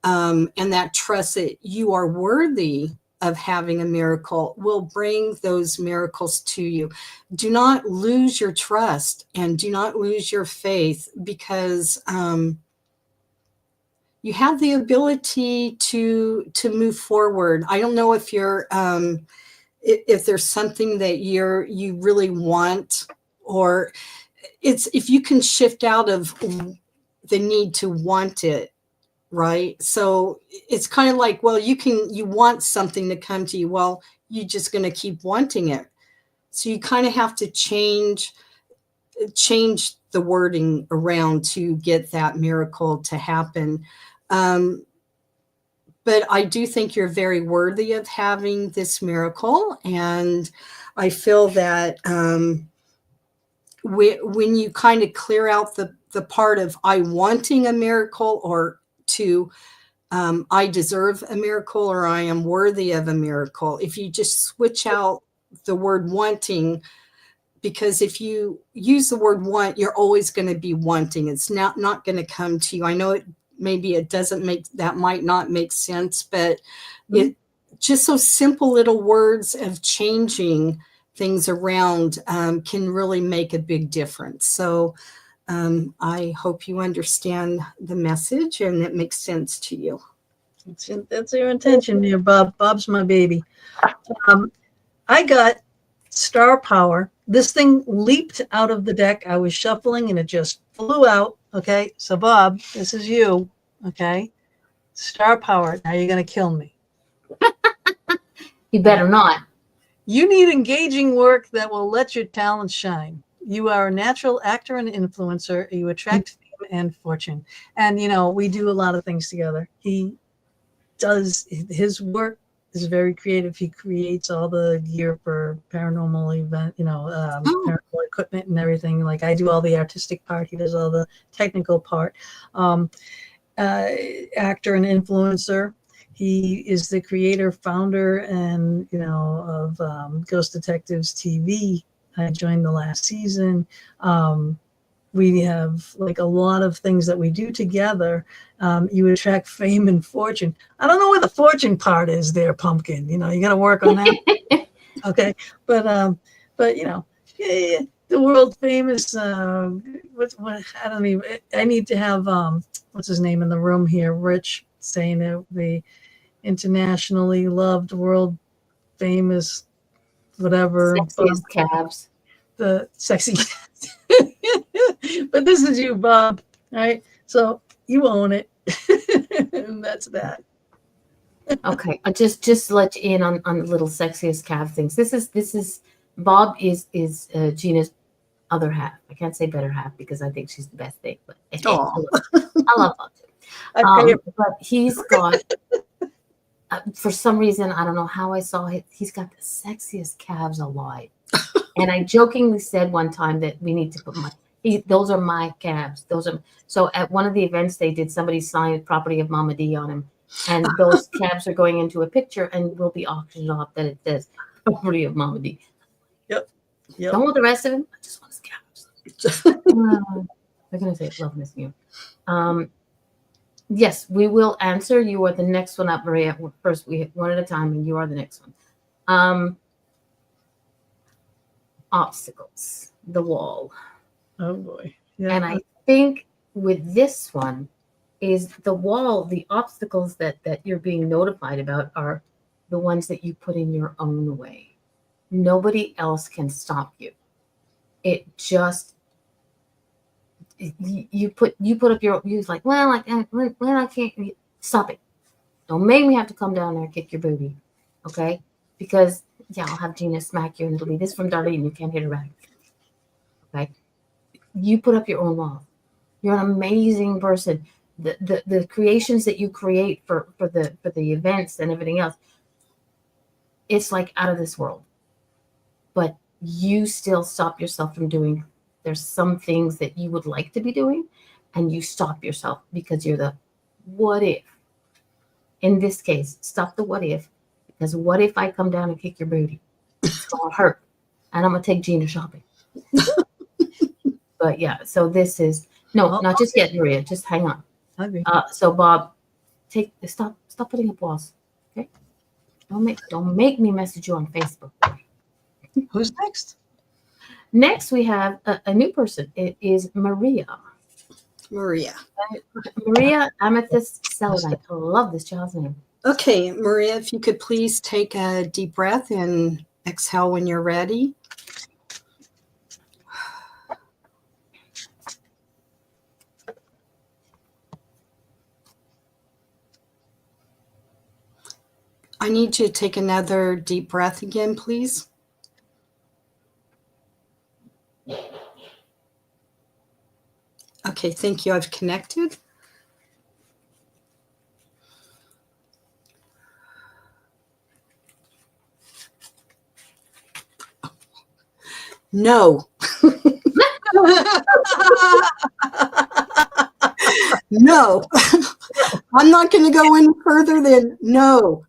and that trust that you are worthy of having a miracle will bring those miracles to you. Do not lose your trust and do not lose your faith, because you have the ability to move forward. I don't know if you're if there's something that you really want, or it's if you can shift out of the need to want it, right? So it's kind of like, well, you want something to come to you. Well, you're just going to keep wanting it. So you kind of have to change the wording around to get that miracle to happen. But I do think you're very worthy of having this miracle. And I feel that when you kind of clear out the part of I wanting a miracle, or to I deserve a miracle, or I am worthy of a miracle, if you just switch out the word wanting, because if you use the word want, you're always going to be wanting. It's not going to come to you. I know maybe it doesn't that might not make sense, but it just those simple little words of changing things around can really make a big difference. So I hope you understand the message and it makes sense to you. That's your intention there, Bob. Bob's my baby. I got star power. This thing leaped out of the deck. I was shuffling and it just flew out. Okay. So Bob, this is you. Okay. Star power. Now you're going to kill me. You better not. You need engaging work that will let your talents shine. You are a natural actor and influencer. You attract fame and fortune. And, we do a lot of things together. He does, his work is very creative. He creates all the gear for paranormal event, paranormal equipment and everything. Like I do all the artistic part. He does all the technical part. Actor and influencer. He is the creator, founder, and of Ghost Detectives TV. I joined the last season. We have like a lot of things that we do together. You attract fame and fortune. I don't know where the fortune part is there, Pumpkin. You got to work on that. Okay, but the world famous. What? I don't even. I need to have what's his name in the room here? Rich saying it. The internationally loved, world famous, whatever. Sexiest calves. The sexy. But this is you, Bob. All right. So you own it. And that's that. Okay. I just to let you in on the little sexiest calf things. This is Bob is Gina's other half. I can't say better half because I think she's the best thing, but I love Bob too. But he's got for some reason, I don't know how I saw it, he's got the sexiest calves alive. And I jokingly said one time that we need to put those are my calves. So at one of the events they did, somebody signed property of Mama D on him. And those calves are going into a picture and will be auctioned off that it says property of Mama D. Yep. Don't want the rest of him. I just want his calves. They're going to say love missing you. Yes, we will answer. You are the next one up, Maria. First, we hit one at a time, and you are the next one. Obstacles, the wall. Oh boy. Yeah. And I think with this one is the wall, the obstacles that you're being notified about are the ones that you put in your own way. Nobody else can stop you. It just you put up your like, well, I can't stop it. Don't make me have to come down there and kick your booty. Okay? Because I'll have Gina smack you and it'll be this from Darlene. You can't hit her back. Okay? You put up your own wall. You're an amazing person. The creations that you create for the events and everything else, it's like out of this world. But you still stop yourself from doing. There's some things that you would like to be doing, and you stop yourself because you're the what if. In this case, stop the what if, because what if I come down and kick your booty? It's gonna hurt, and I'm gonna take Gina shopping. But yeah, so this is not just yet, Maria. Just hang on. Okay. So Bob, stop putting up walls. Okay, don't make me message you on Facebook. Who's next? Next, we have a new person. It is Maria. Maria Amethyst Selenite. I love this child's name. Okay, Maria, if you could please take a deep breath and Exhale when you're ready. I need you to take another deep breath again, please. Okay, thank you. I've connected. No. No. I'm not going to go any further than no.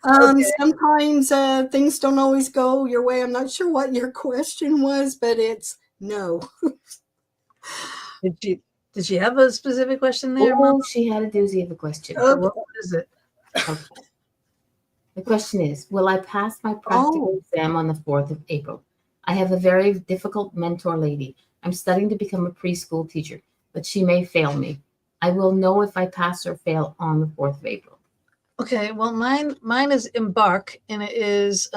Okay. Sometimes things don't always go your way. I'm not sure what your question was, but it's no. Did she have a specific question there, Mom? Oh, she had a doozy of a question. Oh, what is it? Okay. The question is, will I pass my practical exam on the 4th of April? I have a very difficult mentor lady. I'm studying to become a preschool teacher, but she may fail me. I will know if I pass or fail on the 4th of April. Okay, well, mine is embark, and it is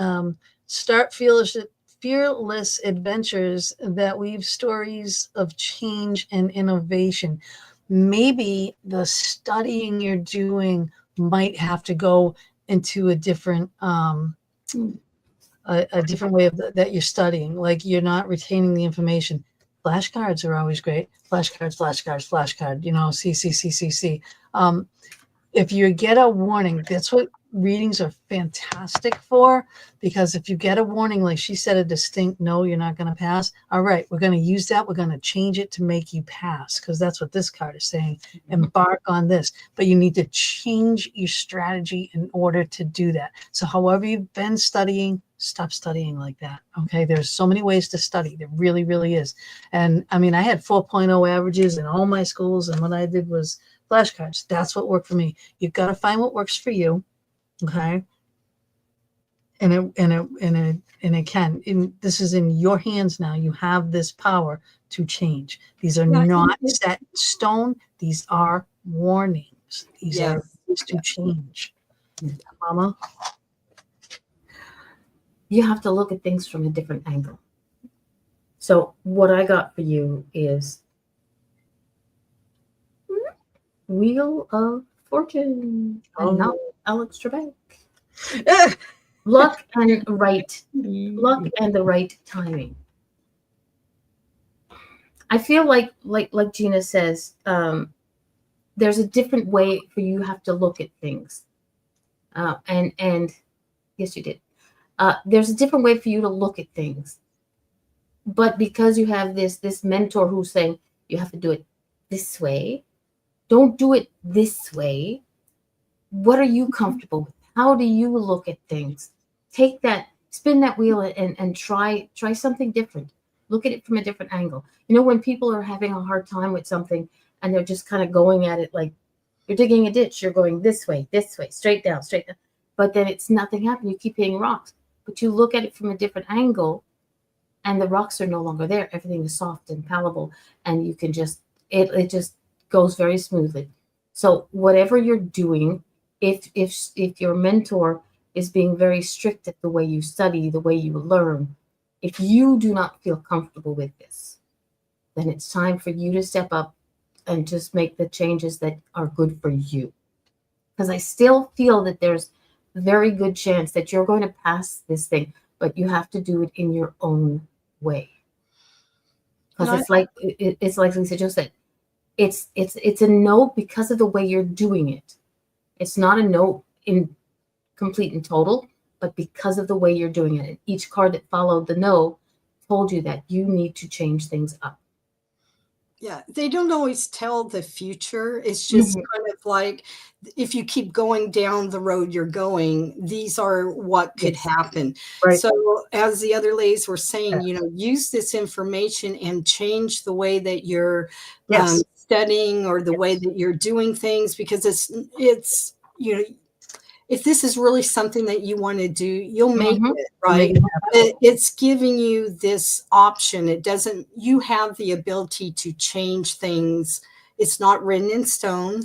start fearless adventures that weave stories of change and innovation. Maybe the studying you're doing might have to go into a different a different way of that you're studying. Like you're not retaining the information. Flashcards are always great. Flashcard. You know, C. If you get a warning, that's what readings are fantastic for, because if you get a warning, like she said, a distinct no, you're not going to pass. All right, we're going to use that. We're going to change it to make you pass, because that's what this card is saying. Embark on this, but you need to change your strategy in order to do that. So however you've been studying, stop studying like that. Okay, there's so many ways to study. There really, really is. And I mean, I had 4.0 averages in all my schools, and what I did was flashcards. That's what worked for me. You've got to find what works for you. Okay. And it can. This is in your hands now. You have this power to change. These are not set in stone. These are warnings. These are ways to change. Mama? You have to look at things from a different angle. So what I got for you is Wheel of Fortune, and not Alex Trebek. Luck and the right timing. I feel like Gina says, there's a different way for you have to look at things. And yes, you did. There's a different way for you to look at things. But because you have this mentor who's saying you have to do it this way, don't do it this way. What are you comfortable with? How do you look at things? Take that, spin that wheel and try something different. Look at it from a different angle. You know, when people are having a hard time with something and they're just kind of going at it like you're digging a ditch, you're going this way, straight down. But then it's nothing happened. You keep hitting rocks. But you look at it from a different angle and the rocks are no longer there. Everything is soft and palatable, and you can just, it just goes very smoothly. So whatever you're doing, if your mentor is being very strict at the way you study, the way you learn, if you do not feel comfortable with this, then it's time for you to step up and just make the changes that are good for you. Because I still feel that there's a very good chance that you're going to pass this thing, but you have to do it in your own way. Because it's like Lisa just said, it's a no because of the way you're doing it. It's not a no in complete and total, but because of the way you're doing it. And each card that followed the no told you that you need to change things up. Yeah, they don't always tell the future. It's just kind of like if you keep going down the road you're going, these are what could happen. Right. So as the other ladies were saying, you know, use this information and change the way that you're studying or the way that you're doing things, because it's you know, if this is really something that you want to do, you'll make it, right? It's giving you this option. It doesn't, you have the ability to change things. It's not written in stone.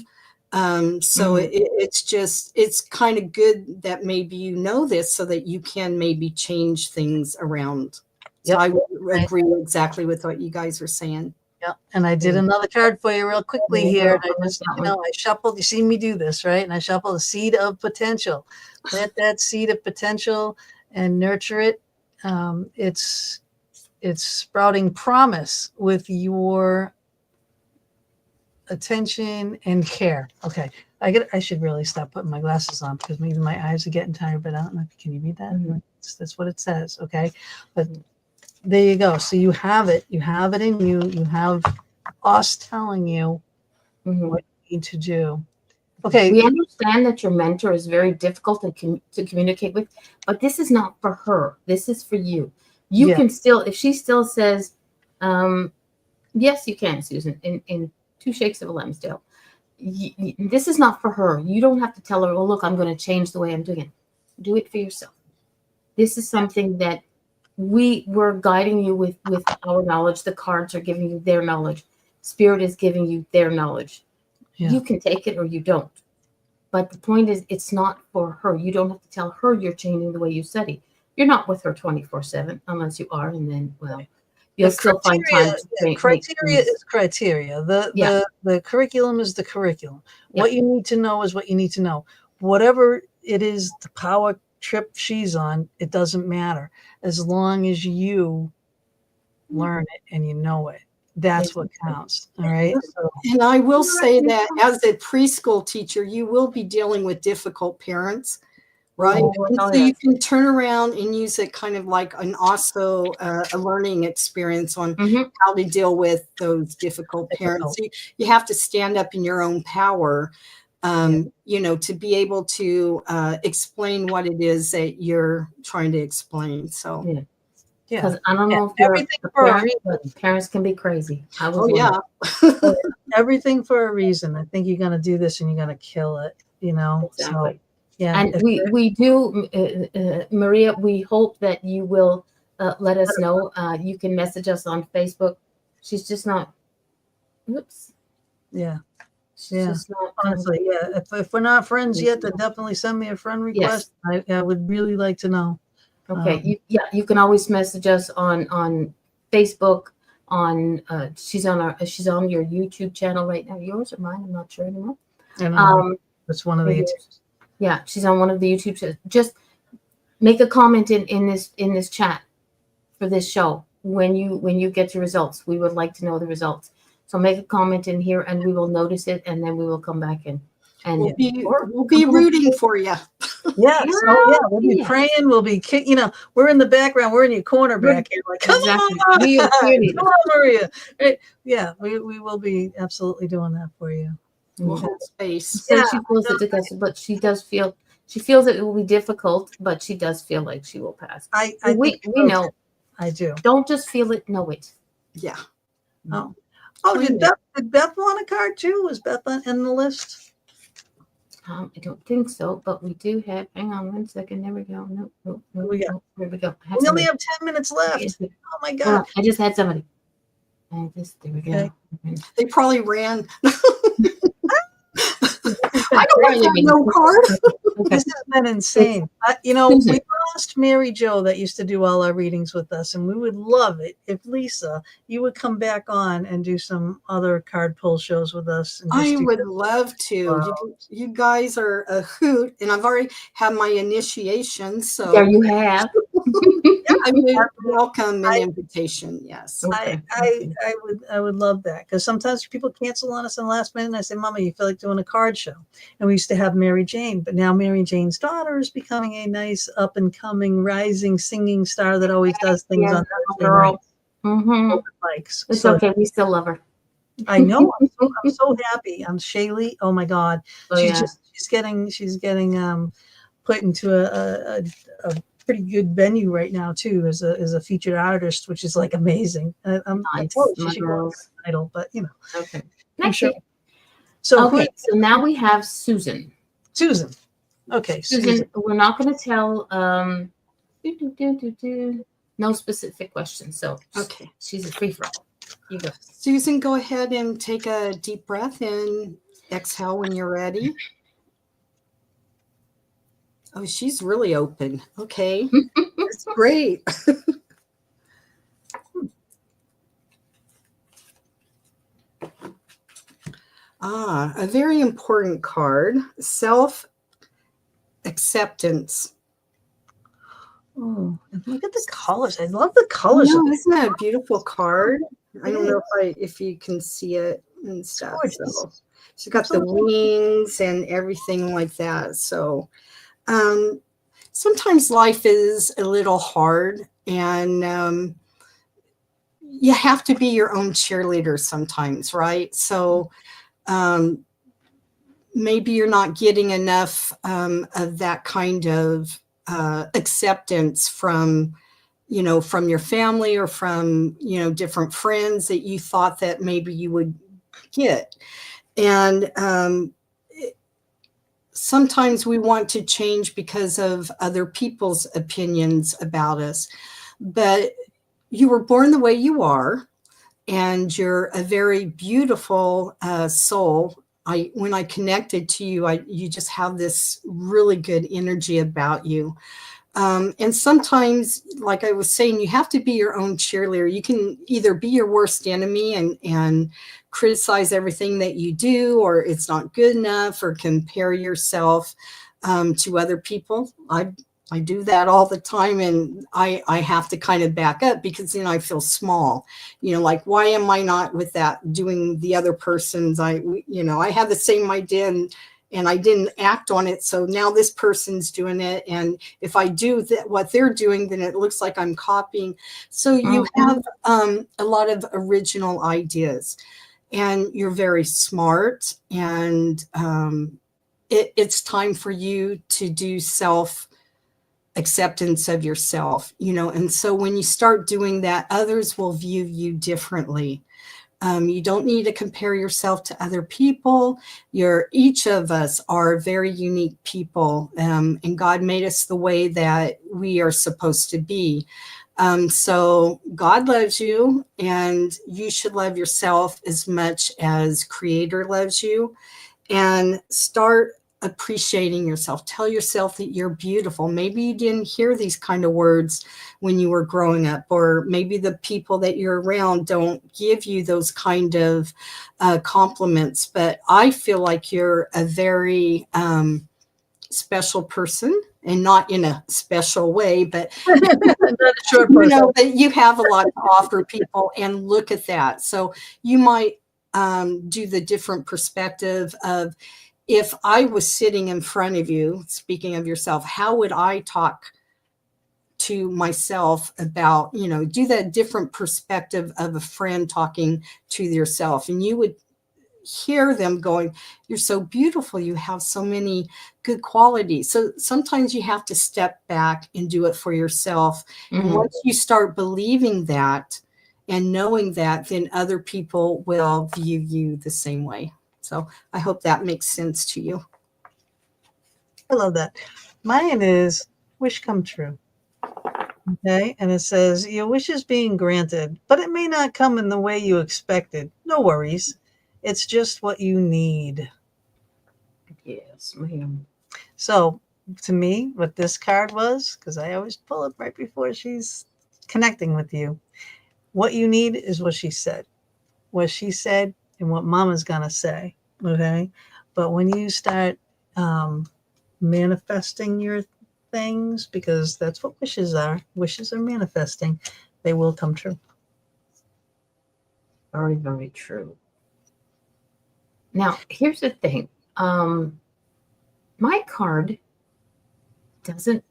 So it's kind of good that maybe you know this so that you can maybe change things around. So Yep. I would agree exactly with what you guys are saying. Yeah, and I did another card for you real quickly here. And I Yeah, just, I shuffled. You see me do this, right? And I shuffled a seed of potential. Plant that seed of potential and nurture it. It's sprouting promise with your attention and care. Okay, I should really stop putting my glasses on because maybe my eyes are getting tired. But I don't know. Can you read that? That's what it says. Okay, but there you go. So you have it. You have it in you. You have us telling you what you need to do. Okay. We understand that your mentor is very difficult to communicate with, but this is not for her. This is for you. You can still, if she still says, yes, you can, Susan, in 2 shakes of a lamb's tail. This is not for her. You don't have to tell her, well, look, I'm going to change the way I'm doing it. Do it for yourself. This is something that we're guiding you with our knowledge. The cards are giving you their knowledge. Spirit is giving you their knowledge. You can take it or you don't. But the point is, it's not for her. You don't have to tell her you're changing the way you study. You're not with her 24/7 unless you are, and then, well, you'll still find time to criteria is criteria. The curriculum is the curriculum. What you need to know is what you need to know. Whatever it is, the power trip she's on, it doesn't matter. As long as you learn it and you know it. That's what counts. All right. So, and I will say that as a preschool teacher, you will be dealing with difficult parents, right? And so you can turn around and use it kind of like also a learning experience on how to deal with those difficult parents. You have to stand up in your own power, to be able to explain what it is that you're trying to explain. So. Because I don't know if you're a parent, but parents can be crazy. Everything for a reason. I think you're going to do this and you're going to kill it, Exactly. So, yeah. And we do, Maria, we hope that you will let us know. You can message us on Facebook. She's just not, oops. Yeah. She's just not, honestly, If we're not friends yet, then definitely send me a friend request. Yes. I would really like to know. Okay. You can always message us on Facebook. She's on your YouTube channel right now. Yours or mine? I'm not sure anymore. It's one of the YouTubes. Yeah, she's on one of the YouTubes. Just make a comment in this chat for this show when you get your results. We would like to know the results. So make a comment in here, and we will notice it, and then we will come back and we'll be rooting for you. We'll be praying. We'll be we're in the background. We're in your corner back here. Like, come on, come on, Maria. Right? Yeah, we will be absolutely doing that for you. We'll hold space. She feels it together, but she feels it will be difficult, but she does feel like she will pass. We know. I do. Don't just feel it, know it. Yeah. Did Beth want a card too? Was Beth in the list? I don't think so, but we do have. Hang on 1 second. There we go. No. Here we go. We only have 10 minutes left. Oh my God! I just had somebody. There we go. They probably ran. I don't have no card. This has been insane. We lost Mary Jo that used to do all our readings with us, and we would love it if Lisa, you would come back on and do some other card pull shows with us. And I would love to. You guys are a hoot, and I've already had my initiation. So there you have. I mean, welcome an invitation. Yes. Okay. I would love that, because sometimes people cancel on us in the last minute, and I say, Mama, you feel like doing a card show? And we used to have Mary Jane, but now Mary Jane's daughter is becoming a nice up and coming rising singing star that always does things on Thursday nights. It's okay. We still love her. I know. I'm so happy. I'm Shaylee. Oh my God. She's getting put into a pretty good venue right now too, as a featured artist, which is like amazing. I'm nice. She should go on title, but Okay. I'm sure. So now we have Susan. Okay, Susan. We're not going to tell no specific questions. So she's a free for all. You go. Susan, go ahead and take a deep breath and exhale when you're ready. Oh, she's really open. Okay. That's great. A very important card, self-acceptance. Oh, and look at the colors. I love the colors of No, it. isn't that a beautiful card? I don't It know if you can see it and It's stuff. gorgeous. So she's got the wings and everything like that. So sometimes life is a little hard, and you have to be your own cheerleader sometimes, right? So maybe you're not getting enough of that kind of acceptance from from your family or from different friends that you thought that maybe you would get. And sometimes we want to change because of other people's opinions about us, but you were born the way you are, and you're a very beautiful soul. When I connected to you, you just have this really good energy about you. And sometimes, like I was saying, you have to be your own cheerleader. You can either be your worst enemy and criticize everything that you do, or it's not good enough, or compare yourself to other people. I do that all the time, and I have to kind of back up, because I feel small. Like, why am I not with that, doing the other person's? I had the same idea, and I didn't act on it. So now this person's doing it. And if I do what they're doing, then it looks like I'm copying. So you have a lot of original ideas, and you're very smart. And it's time for you to do acceptance of yourself, and so when you start doing that, others will view you differently. You don't need to compare yourself to other people. Each of us are very unique people, and God made us the way that we are supposed to be. So God loves you, and you should love yourself as much as Creator loves you. And start appreciating yourself. Tell yourself that you're beautiful. Maybe you didn't hear these kind of words when you were growing up, or maybe the people that you're around don't give you those kind of compliments. But I feel like you're a very special person, and not in a special way, but that you have a lot to offer people, and look at that. So you might do the different perspective of, if I was sitting in front of you, speaking of yourself, how would I talk to myself about, do that different perspective of a friend talking to yourself. And you would hear them going, you're so beautiful. You have so many good qualities. So sometimes you have to step back and do it for yourself. And once you start believing that and knowing that, then other people will view you the same way. So I hope that makes sense to you. I love that. Mine is wish come true. Okay. And it says, your wish is being granted, but it may not come in the way you expected. No worries. It's just what you need. Yes, ma'am. So to me, what this card was, because I always pull it right before she's connecting with you, what you need is what she said. What she said and what mama's going to say. Okay. But when you start manifesting your things, because that's what wishes are manifesting, they will come true. Very, very true. Now, here's the thing. My card doesn't,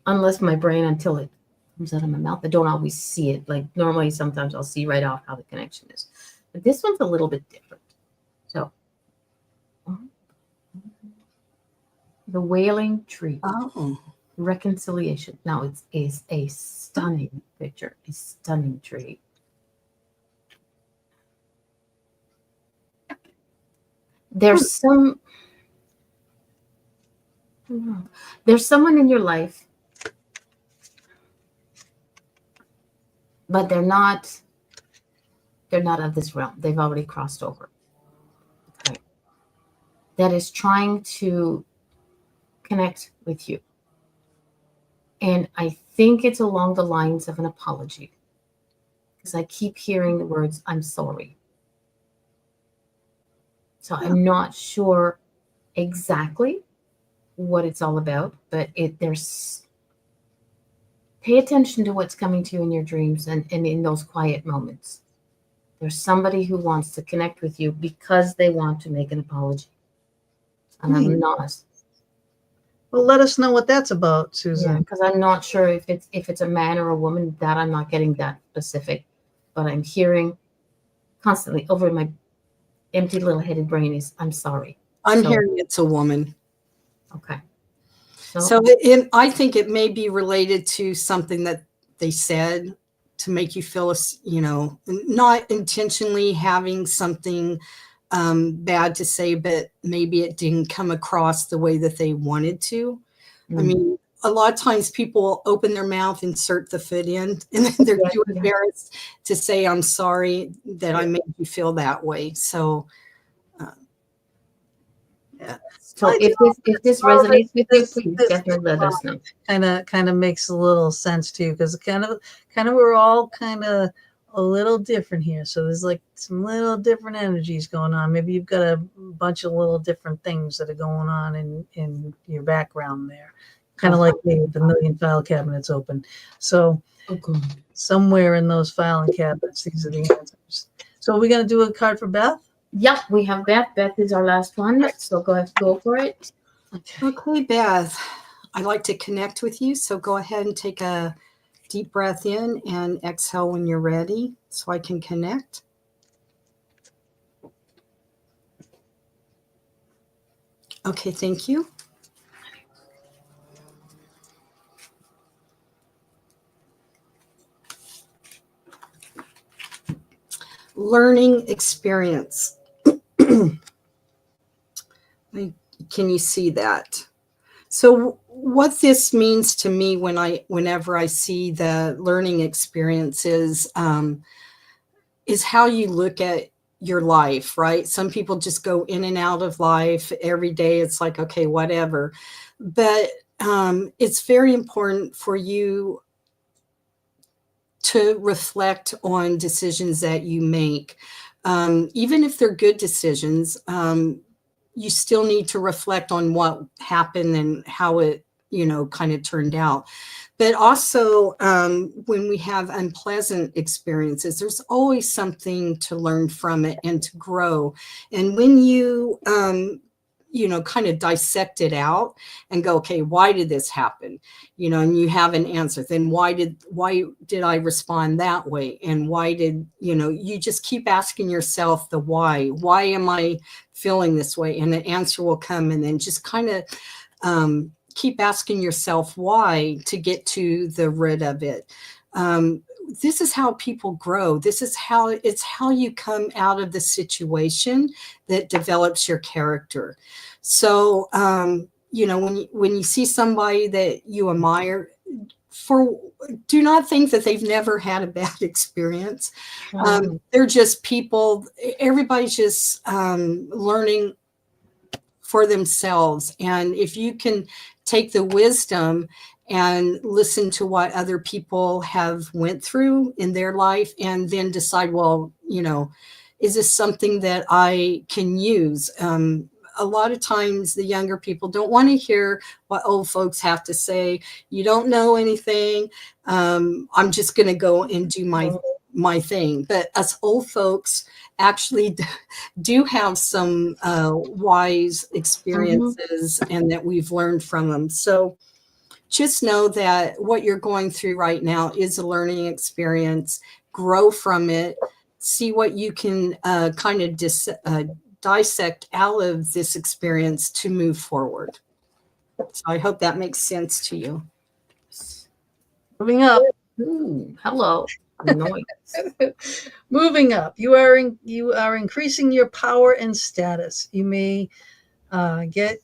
unless my brain, until it comes out of my mouth, I don't always see it. Like normally, sometimes I'll see right off how the connection is. But this one's a little bit different. So, the wailing tree. Oh. Reconciliation. Now, it is a stunning picture, a stunning tree. There's someone in your life, but they're not of this realm. They've already crossed over. Okay. that is trying to connect with you. And I think it's along the lines of an apology, because I keep hearing the words, I'm sorry. So I'm not sure exactly what it's all about, but there's pay attention to what's coming to you in your dreams and in those quiet moments. There's somebody who wants to connect with you because they want to make an apology. And I'm not. Well, let us know what that's about, Susan. Yeah, because I'm not sure if it's a man or a woman. That I'm not getting that specific, but I'm hearing constantly over my empty little headed brain is, I'm sorry. I'm So- hearing it's a woman. Okay. So I think it may be related to something that they said to make you feel, not intentionally having something bad to say, but maybe it didn't come across the way that they wanted to. I mean, a lot of times people open their mouth, insert the foot in, and then they're too embarrassed to say, I'm sorry that I made you feel that way. So, yeah. So if this resonates with you, please definitely let us know. Kind of makes a little sense too, because kind of we're all kind of a little different here. So there's like some little different energies going on. Maybe you've got a bunch of little different things that are going on in your background there. Kind of like the million file cabinets open. So somewhere in those filing cabinets, these are the answers. So are we going to do a card for Beth? Yep, we have Beth. Beth is our last one. So go for it. Okay, Beth, I'd like to connect with you. So go ahead and take a deep breath in and exhale when you're ready so I can connect. Okay, thank you. Learning experience. Can you see that? So what this means to me whenever I see the learning experience is how you look at your life, right? Some people just go in and out of life every day. It's like, okay, whatever. But it's very important for you to reflect on decisions that you make. Even if they're good decisions, you still need to reflect on what happened and how it, kind of turned out. But also, when we have unpleasant experiences, there's always something to learn from it and to grow. And when you, kind of dissect it out and go, okay, why did this happen? And you have an answer. Then why did I respond that way? And why did, you just keep asking yourself the why am I feeling this way? And the answer will come, and then just kind of keep asking yourself why to get to the root of it. This is how people grow. This is how you come out of the situation that develops your character. So, when you see somebody that you admire, do not think that they've never had a bad experience. They're just people. Everybody's just learning for themselves. And if you can take the wisdom and listen to what other people have went through in their life and then decide, well, is this something that I can use? A lot of times the younger people don't want to hear what old folks have to say. You don't know anything. I'm just going to go and do my thing. But us old folks actually do have some wise experiences and that we've learned from them. So just know that what you're going through right now is a learning experience. Grow from it. See what you can kind of dissect out of this experience to move forward. So I hope that makes sense to you. Moving up. Ooh, hello. Noise. Moving up. You are increasing your power and status. You may get.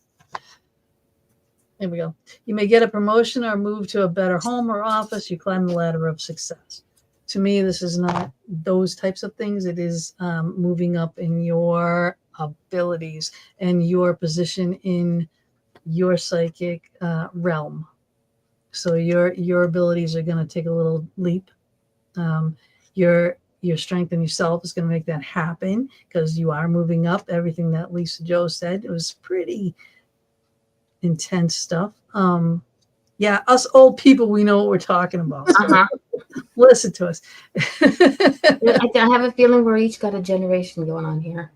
There we go. You may get a promotion or move to a better home or office. You climb the ladder of success. to me, this is not those types of things. It is moving up in your abilities and your position in your psychic realm. So your abilities are going to take a little leap. Your strength in yourself is going to make that happen because you are moving up. Everything that Lisa Joe said, it was pretty intense stuff. Yeah, us old people, we know what we're talking about. So listen to us. I have a feeling we're each got a generation going on here.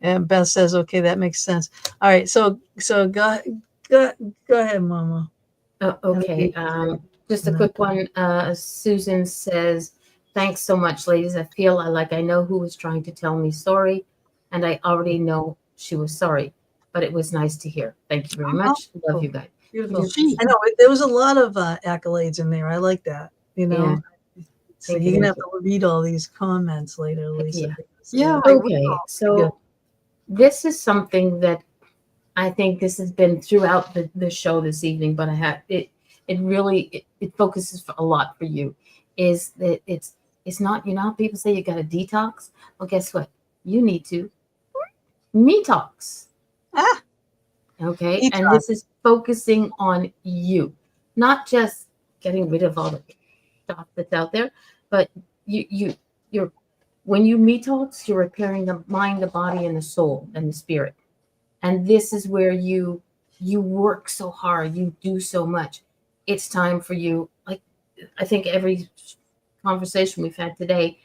And Beth says, okay, that makes sense. All right, so go ahead, Mama. Okay, just a quick one. Susan says, thanks so much, ladies. I feel like I know who was trying to tell me sorry, and I already know she was sorry, but it was nice to hear. Thank you very much. Love you guys. Beautiful. I know there was a lot of accolades in there. I like that. You know, so you're gonna have to read all these comments later, Lisa. Yeah. Okay. So this is something that I think this has been throughout the show this evening, but I had it really focuses a lot for you. Is that it's not, you know how people say you got to detox? Well, guess what? You need to me-tox. Okay. And this is focusing on you, not just getting rid of all the stuff that's out there, but you're when you me-tox, you're repairing the mind, the body, and the soul and the spirit. And this is where you work so hard, you do so much. It's time for you. Like I think every conversation we've had today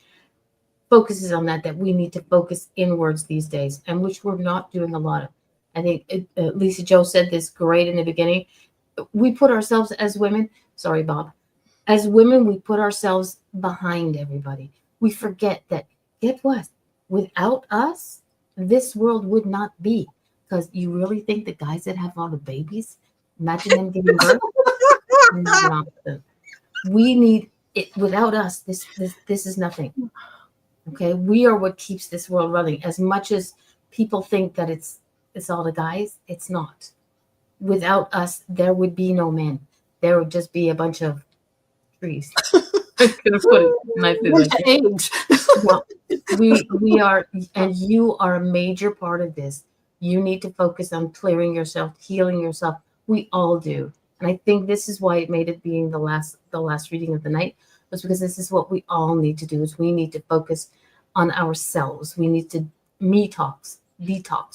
focuses on that we need to focus inwards these days, and which we're not doing a lot of. I think Lisa Joe said this great in the beginning. We put ourselves as women, sorry, Bob, as women, we put ourselves behind everybody. We forget that, get what? Without us, this world would not be. Because you really think the guys that have all the babies, imagine them giving birth? We need it. Without us, this is nothing. Okay, we are what keeps this world running. As much as people think that it's all the guys, it's not. Without us, there would be no men. There would just be a bunch of trees. I could have put it nicely like that. Well, we are, and you are a major part of this. You need to focus on clearing yourself, healing yourself. We all do. And I think this is why it made it being the last reading of the night, was because this is what we all need to do, is we need to focus on ourselves. We need to detox,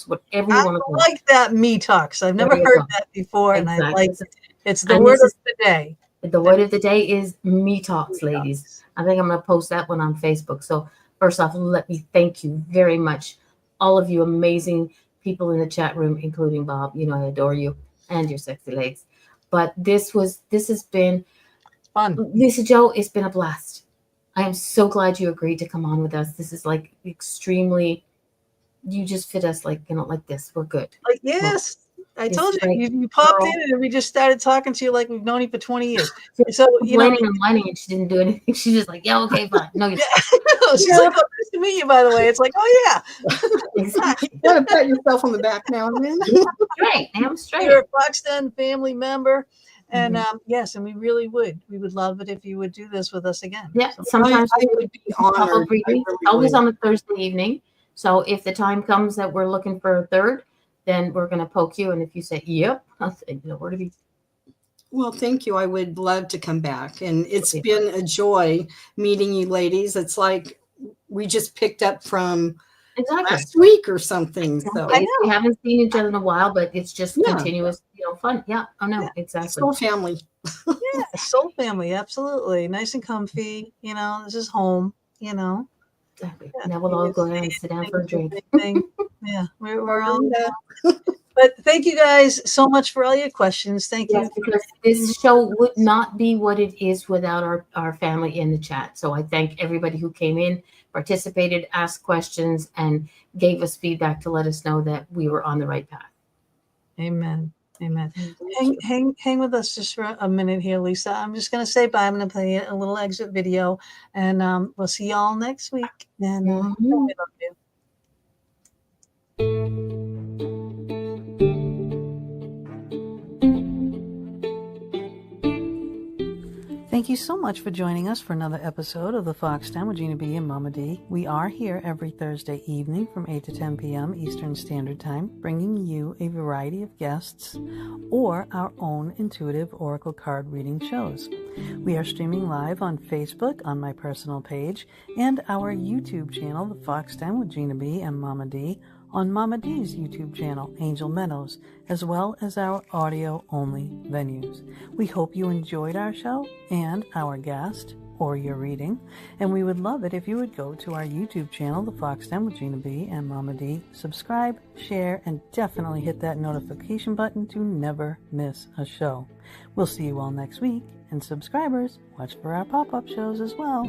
whatever you want to call it. I like that me-tox. I've never heard that before, and I like it. It's the word of the day. The word of the day is me-tox, ladies. I think I'm going to post that one on Facebook. So first off, let me thank you very much, all of you amazing people in the chat room, including Bob. You know, I adore you and your sexy legs. But this has been fun. Lisa Joe, it's been a blast. I am so glad you agreed to come on with us. This is like extremely, you just fit us like, you know, like this. We're good. Like, yes. I told you, you popped in and we just started talking to you like we've known you for 20 years. So, you know, and whining, and she didn't do anything. She's just like, yeah, okay, fine. No, you're she's like, oh, nice to meet you, by the way. It's like, oh, yeah. Exactly. You gotta pat yourself on the back now and then. Straight. I'm straight. You're a Fox Den family member. And yes, and we would love it if you would do this with us again. Yeah, sometimes I would be honored. Always on a Thursday evening. So if the time comes that we're looking for a third, then we're going to poke you. And if you say, yep, I'll say, you know, where to be. Well, thank you. I would love to come back. And it's been a joy meeting you ladies. It's like we just picked up from last week or something. So we haven't seen each other in a while, but it's just continuous, you know, fun. Yeah. Oh, no, exactly. Soul family. Yeah, soul family. Absolutely. Nice and comfy. You know, this is home, you know. Exactly. Now we'll all go down and sit down for a drink. Yeah, we're all But thank you guys so much for all your questions. Thank you. Because this show would not be what it is without our family in the chat. So I thank everybody who came in, participated, asked questions, and gave us feedback to let us know that we were on the right path. Amen. Amen. Hang with us just for a minute here, Lisa. I'm just going to say bye. I'm going to play a little exit video, and we'll see y'all next week. And we love you. Thank you so much for joining us for another episode of the Fox Den with Gina B and Mama D. We are here every Thursday evening from 8 to 10 p.m. Eastern Standard Time, bringing you a variety of guests or our own intuitive oracle card reading shows. We are streaming live on Facebook on my personal page and our YouTube channel, The Fox Den with Gina B and Mama D, on Mama D's YouTube channel, Angel Meadows, as well as our audio-only venues. We hope you enjoyed our show and our guest or your reading, and we would love it if you would go to our YouTube channel, The Fox Den with Gina B and Mama D, subscribe, share, and definitely hit that notification button to never miss a show. We'll see you all next week, and subscribers, watch for our pop-up shows as well.